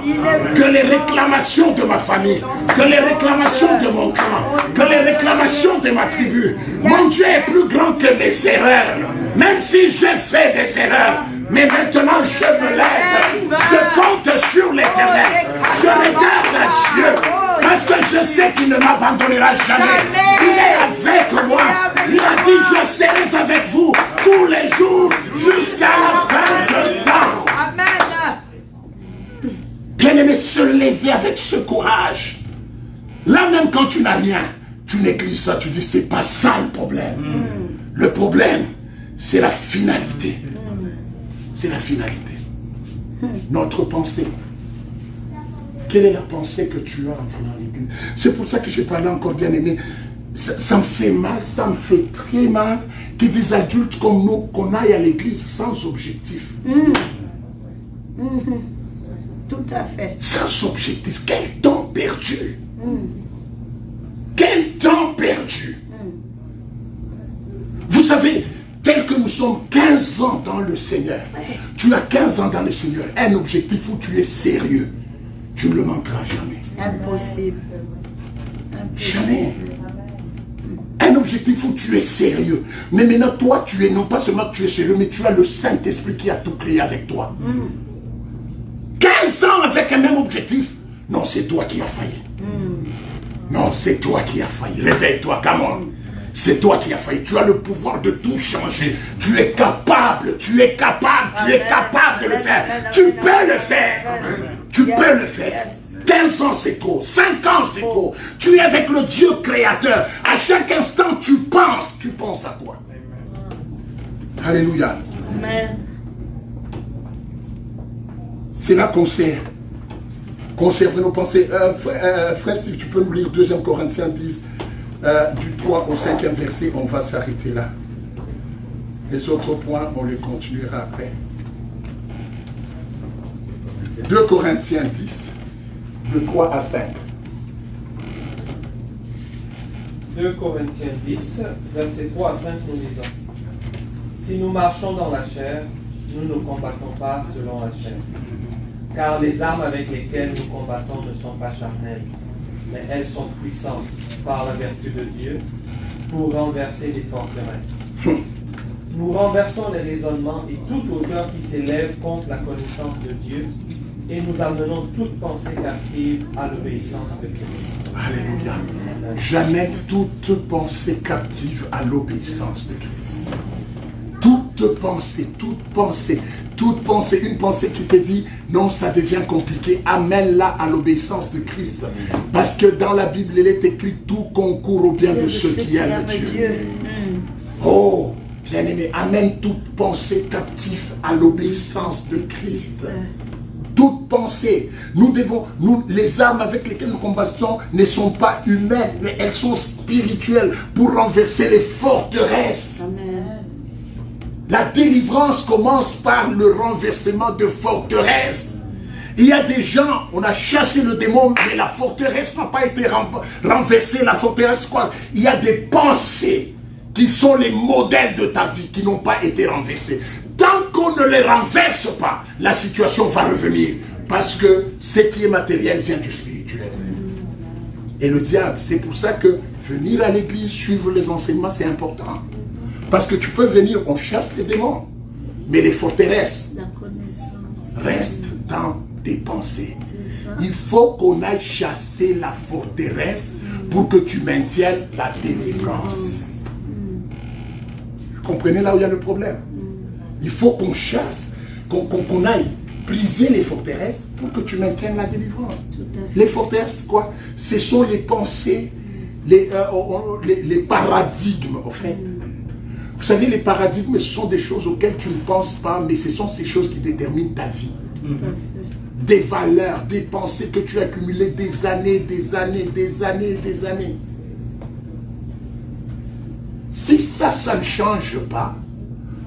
que les réclamations de ma famille, que les réclamations de mon clan, que les réclamations de ma tribu. Mon Dieu est plus grand que mes erreurs. Même si j'ai fait des erreurs, mais maintenant je me lève. Je compte sur l'Éternel. Je regarde à Dieu. Parce que je sais qu'il ne m'abandonnera jamais. Il est avec moi. Il a dit, je serai avec vous tous les jours jusqu'à la fin du temps. Amen. Bien-aimé, se lever avec ce courage. Là même quand tu n'as rien, tu négliges ça, tu dis, c'est pas ça le problème. Le problème, c'est la finalité. C'est la finalité. Notre pensée. Quelle est la pensée que tu as en venant à l'église? C'est pour ça que je parle encore, bien aimé. Ça me fait mal, ça me fait très mal que des adultes comme nous, qu'on aille à l'église sans objectif. Tout à fait. Sans objectif. Quel temps perdu. Quel temps perdu. Vous savez, tel que nous sommes 15 ans dans le Seigneur, tu as 15 ans dans le Seigneur, un objectif où tu es sérieux. Tu ne le manqueras jamais. Impossible. Jamais. Un objectif où tu es sérieux. Mais maintenant, toi, tu es, non pas seulement que tu es sérieux, mais tu as le Saint-Esprit qui a tout créé avec toi. 15 ans avec un même objectif. Non, c'est toi qui as failli. Non, c'est toi qui as failli. Réveille-toi, come on. C'est toi qui as failli. Tu as le pouvoir de tout changer. Tu es capable. Tu es capable. Tu es capable de le faire. Tu peux le faire. Tu peux le faire. 15 ans c'est trop, 5 ans c'est trop. Tu es avec le Dieu créateur. À chaque instant tu penses à quoi? Alléluia. Amen. C'est là qu'on sait conserver nos pensées. Frère Steve, tu peux nous lire 2 Corinthiens 10, du 3 au 5e verset, on va s'arrêter là. Les autres points, on les continuera après. 2 Corinthiens 10, de 3 à 5. 2 Corinthiens 10, versets 3 à 5, nous lisons. Si nous marchons dans la chair, nous ne combattons pas selon la chair. Car les armes avec lesquelles nous combattons ne sont pas charnelles, mais elles sont puissantes par la vertu de Dieu pour renverser les forteresses. Nous renversons les raisonnements et toute hauteur qui s'élève contre la connaissance de Dieu et nous amenons toute pensée captive à l'obéissance de Christ. Alléluia. Jamais toute pensée captive à l'obéissance de Christ. Toute pensée, une pensée qui te dit non, ça devient compliqué, amène-la à l'obéissance de Christ. Parce que dans la Bible, il est écrit tout concourt au bien de ceux qui aiment Dieu. Oh, bien-aimé, amène toute pensée captive à l'obéissance de Christ. Toute pensée, les armes avec lesquelles nous combattons ne sont pas humaines, mais elles sont spirituelles pour renverser les forteresses. Amen. La délivrance commence par le renversement de forteresses. Il y a des gens, on a chassé le démon, mais la forteresse n'a pas été renversée. La forteresse, quoi? Il y a des pensées qui sont les modèles de ta vie, qui n'ont pas été renversées. Tant qu'on ne les renverse pas, la situation va revenir. Parce que ce qui est matériel vient du spirituel. Et le diable, c'est pour ça que venir à l'église, suivre les enseignements, c'est important. Parce que tu peux venir, on chasse les démons. Mais les forteresses restent dans tes pensées. Il faut qu'on aille chasser la forteresse pour que tu maintiennes la délivrance. Vous comprenez là où il y a le problème? Il faut qu'on chasse, qu'on aille briser les forteresses pour que tu maintiennes la délivrance. Les forteresses, quoi? Ce sont les pensées, les paradigmes, en fait. Vous savez, les paradigmes, ce sont des choses auxquelles tu ne penses pas, mais ce sont ces choses qui déterminent ta vie. Des valeurs, des pensées que tu as accumulées des années, des années, des années, des années. Si ça ne change pas,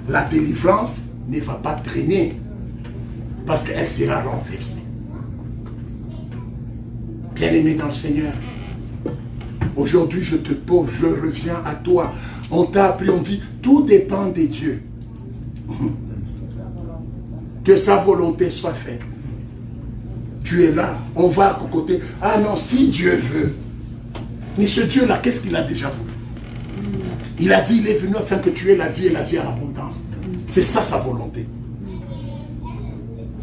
la délivrance ne va pas traîner parce qu'elle sera renversée. Bien-aimé dans le Seigneur, aujourd'hui je te pose, je reviens à toi. On t'a appris, on dit, tout dépend de Dieu. Que sa volonté soit faite. Tu es là, on va à côté. Ah non, si Dieu veut. Mais ce Dieu-là, qu'est-ce qu'il a déjà voulu? Il a dit, il est venu afin que tu aies la vie et la vie à l'abondance. C'est ça sa volonté.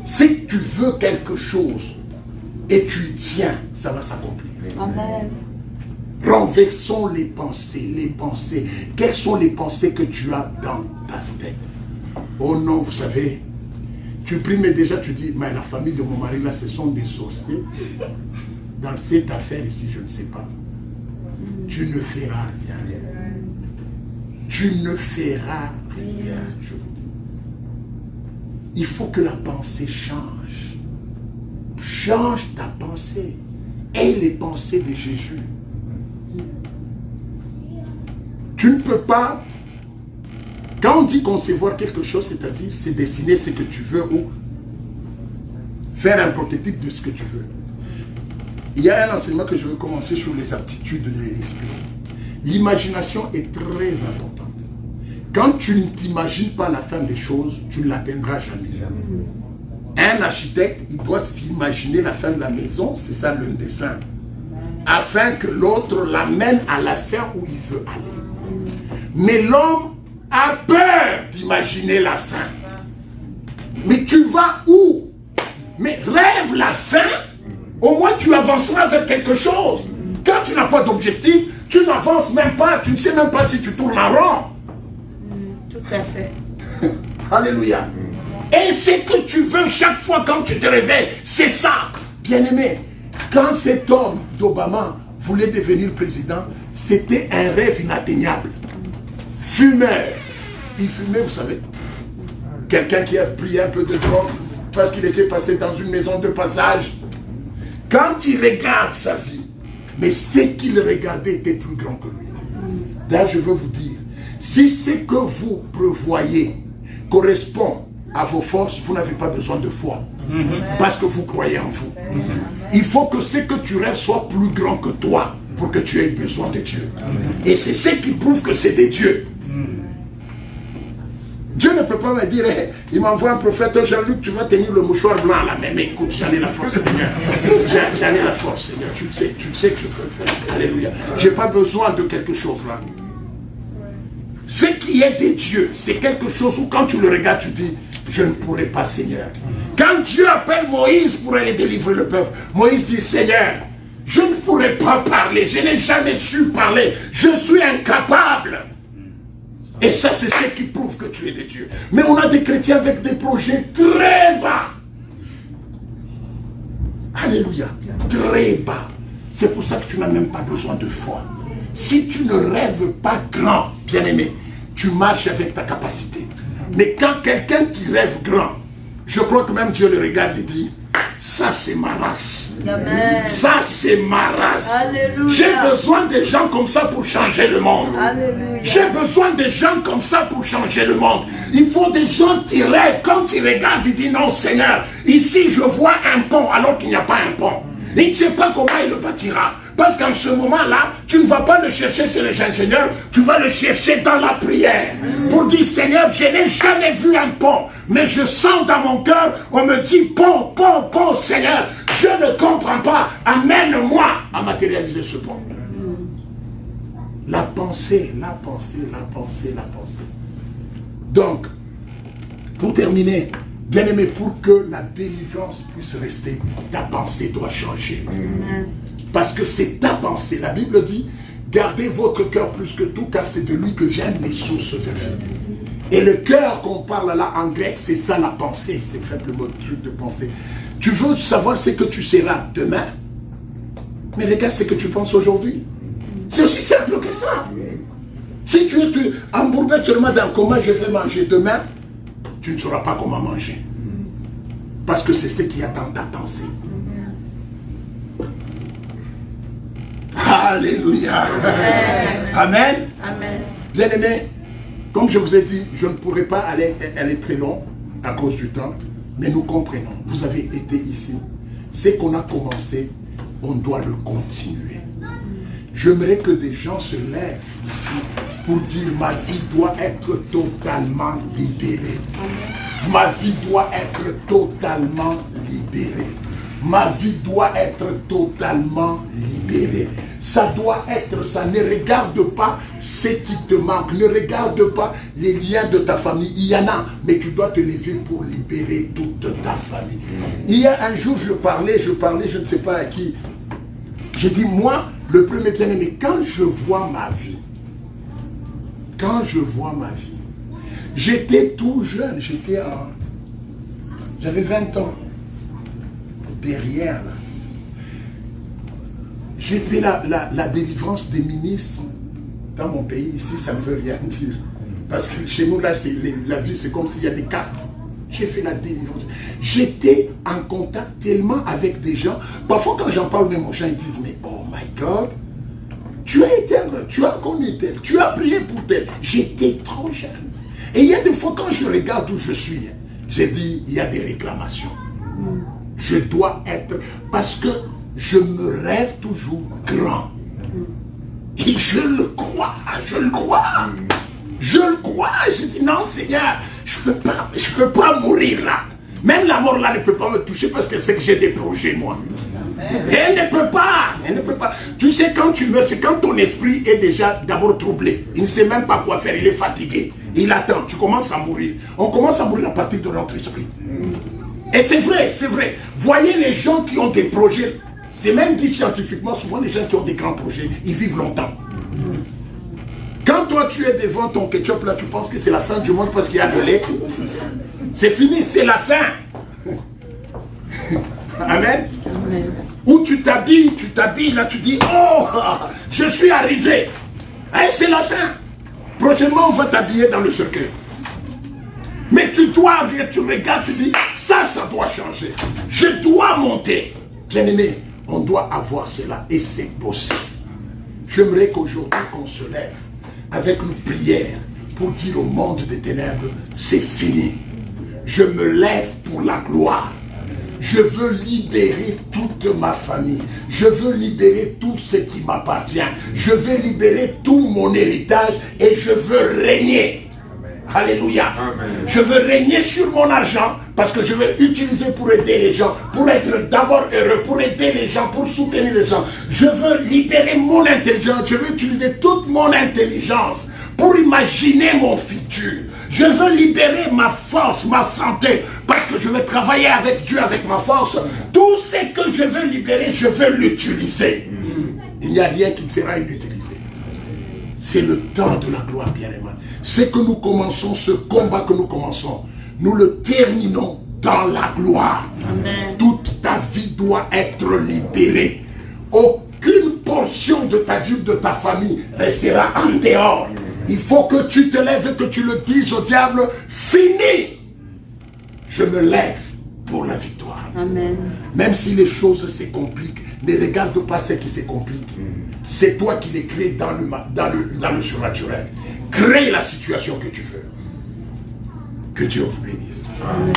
Si tu veux quelque chose et tu y tiens, ça va s'accomplir. Amen. Renversons les pensées, les pensées. Quelles sont les pensées que tu as dans ta tête? Oh non, vous savez, tu pries, mais déjà tu dis, mais la famille de mon mari là, ce sont des sorciers. Dans cette affaire ici, je ne sais pas. Tu ne feras rien. Tu ne feras rien, je vous dis. Il faut que la pensée change. Change ta pensée. Aie les pensées de Jésus. Tu ne peux pas, quand on dit concevoir quelque chose, c'est-à-dire c'est dessiner ce que tu veux ou faire un prototype de ce que tu veux. Il y a un enseignement que je veux commencer sur les aptitudes de l'esprit. L'imagination est très importante. Quand tu ne t'imagines pas la fin des choses, tu ne l'atteindras jamais. Un architecte, il doit s'imaginer la fin de la maison, c'est ça le dessin, afin que l'autre l'amène à la fin où il veut aller. Mais l'homme a peur d'imaginer la fin. Mais tu vas où? Mais rêve la fin, au moins tu avanceras avec quelque chose. Quand tu n'as pas d'objectif, tu n'avances même pas, tu ne sais même pas si tu tournes en rond. Tout à fait. Alléluia. Et ce que tu veux chaque fois quand tu te réveilles, c'est ça. Bien-aimé, quand cet homme d'Obama voulait devenir président, c'était un rêve inatteignable. Fumeur. Il fumait, vous savez. Quelqu'un qui a pris un peu de drogue parce qu'il était passé dans une maison de passage. Quand il regarde sa vie, mais ce qu'il regardait était plus grand que lui. D'ailleurs, je veux vous dire, si ce que vous prévoyez correspond à vos forces, vous n'avez pas besoin de foi. Parce que vous croyez en vous. Il faut que ce que tu rêves soit plus grand que toi pour que tu aies besoin de Dieu. Et c'est ce qui prouve que c'est de Dieu. Dieu ne peut pas me dire, hey, il m'envoie un prophète, Jean-Luc, tu vas tenir le mouchoir blanc à la main. Mais écoute, j'en ai la force, Seigneur. J'en ai la force, Seigneur. Tu sais que je peux le faire. Alléluia. Je n'ai pas besoin de quelque chose là. Ce qui est de Dieu, c'est quelque chose où quand tu le regardes, tu dis, je ne pourrai pas, Seigneur. Quand Dieu appelle Moïse pour aller délivrer le peuple, Moïse dit, Seigneur, je ne pourrai pas parler, je n'ai jamais su parler, je suis incapable. Et ça, c'est ce qui prouve que tu es de Dieu. Mais on a des chrétiens avec des projets très bas. Alléluia. Très bas. C'est pour ça que tu n'as même pas besoin de foi. Si tu ne rêves pas grand, bien-aimé, tu marches avec ta capacité. Mais quand quelqu'un qui rêve grand, je crois que même Dieu le regarde et dit, ça c'est ma race. Amen. Ça c'est ma race. Alléluia. J'ai besoin de gens comme ça pour changer le monde. Alléluia. J'ai besoin de gens comme ça pour changer le monde. Il faut des gens qui rêvent. Quand ils regardent, ils disent non Seigneur, ici je vois un pont alors qu'il n'y a pas un pont. Il ne sait pas comment il le bâtira. Parce qu'en ce moment-là, tu ne vas pas le chercher chez les gens, Seigneur, tu vas le chercher dans la prière. Pour dire, Seigneur, je n'ai jamais vu un pont, mais je sens dans mon cœur, on me dit, pont, pont, pont, Seigneur, je ne comprends pas, amène-moi à matérialiser ce pont. La pensée, la pensée, la pensée, la pensée. Donc, pour terminer, bien-aimé, pour que la délivrance puisse rester, ta pensée doit changer. Amen. Parce que c'est ta pensée. La Bible dit, gardez votre cœur plus que tout, car c'est de lui que viennent les sources de vie. Et le cœur qu'on parle là en grec, c'est ça la pensée, c'est simplement le truc de pensée. Tu veux savoir ce que tu seras demain, mais regarde ce que tu penses aujourd'hui. C'est aussi simple que ça. Si tu es embourbé seulement dans comment je vais manger demain, tu ne sauras pas comment manger. Parce que c'est ce qu'il y a dans ta pensée. Alléluia. Amen. Amen. Bien-aimés, comme je vous ai dit, je ne pourrais pas aller très long à cause du temps, mais nous comprenons. Vous avez été ici. Ce qu'on a commencé, on doit le continuer. J'aimerais que des gens se lèvent ici pour dire ma vie doit être totalement libérée. Ma vie doit être totalement libérée. Ma vie doit être totalement libérée. Ça doit être ça. Ne regarde pas ce qui te manque. Ne regarde pas les liens de ta famille. Il y en a, mais tu dois te lever pour libérer toute ta famille. Il y a un jour, je parlais, je ne sais pas à qui. J'ai dit, moi, le premier bien-aimé, quand je vois ma vie, j'étais tout jeune, j'avais 20 ans. Derrière, là, j'ai fait la délivrance des ministres dans mon pays. Ici, ça ne veut rien dire. Parce que chez nous, là, la vie, c'est comme s'il y a des castes. J'ai fait la délivrance. J'étais en contact tellement avec des gens. Parfois, quand j'en parle, même aux gens, ils disent, mais oh my God, tu as été, tu as connu tel, tu as prié pour tel. J'étais trop jeune. Et il y a des fois, quand je regarde où je suis, j'ai dit, il y a des réclamations. Je dois être, parce que je me rêve toujours grand. Et je le crois. Je dis, non Seigneur, je peux pas mourir là. Même la mort là ne peut pas me toucher parce qu'elle sait que j'ai des projets, moi. Et elle ne peut pas. Tu sais, quand tu meurs, c'est quand ton esprit est déjà d'abord troublé. Il ne sait même pas quoi faire, il est fatigué. Il attend, tu commences à mourir. On commence à mourir à partir de notre esprit. Et c'est vrai. Voyez les gens qui ont des projets. C'est même dit scientifiquement, souvent les gens qui ont des grands projets, ils vivent longtemps. Quand toi tu es devant ton ketchup là, tu penses que c'est la fin du monde parce qu'il y a de lait. C'est fini, c'est la fin. Amen. Ou tu t'habilles là, tu dis, oh, je suis arrivé. Hein, c'est la fin. Prochainement, on va t'habiller dans le cercueil. Mais tu regardes, tu dis, ça doit changer. Je dois monter. Bien-aimé, on doit avoir cela et c'est possible. J'aimerais qu'aujourd'hui, qu'on se lève avec une prière pour dire au monde des ténèbres, c'est fini. Je me lève pour la gloire. Je veux libérer toute ma famille. Je veux libérer tout ce qui m'appartient. Je veux libérer tout mon héritage et je veux régner. Alléluia. Amen. Je veux régner sur mon argent parce que je veux utiliser pour aider les gens, pour être d'abord heureux, pour aider les gens, pour soutenir les gens. Je veux libérer mon intelligence. Je veux utiliser toute mon intelligence pour imaginer mon futur. Je veux libérer ma force, ma santé, parce que je veux travailler avec Dieu, avec ma force. Tout ce que je veux libérer, je veux l'utiliser. Il n'y a rien qui ne sera inutilisé. C'est le temps de la gloire, bien-aimé. C'est que nous commençons, ce combat que nous commençons, nous le terminons dans la gloire. Amen. Toute ta vie doit être libérée. Aucune portion de ta vie ou de ta famille restera en dehors. Il faut que tu te lèves et que tu le dises au diable, fini. Je me lève pour la victoire. Amen. Même si les choses se compliquent, ne regarde pas ce qui se complique. C'est toi qui les crées dans le surnaturel. Crée la situation que tu veux. Que Dieu vous bénisse. Amen.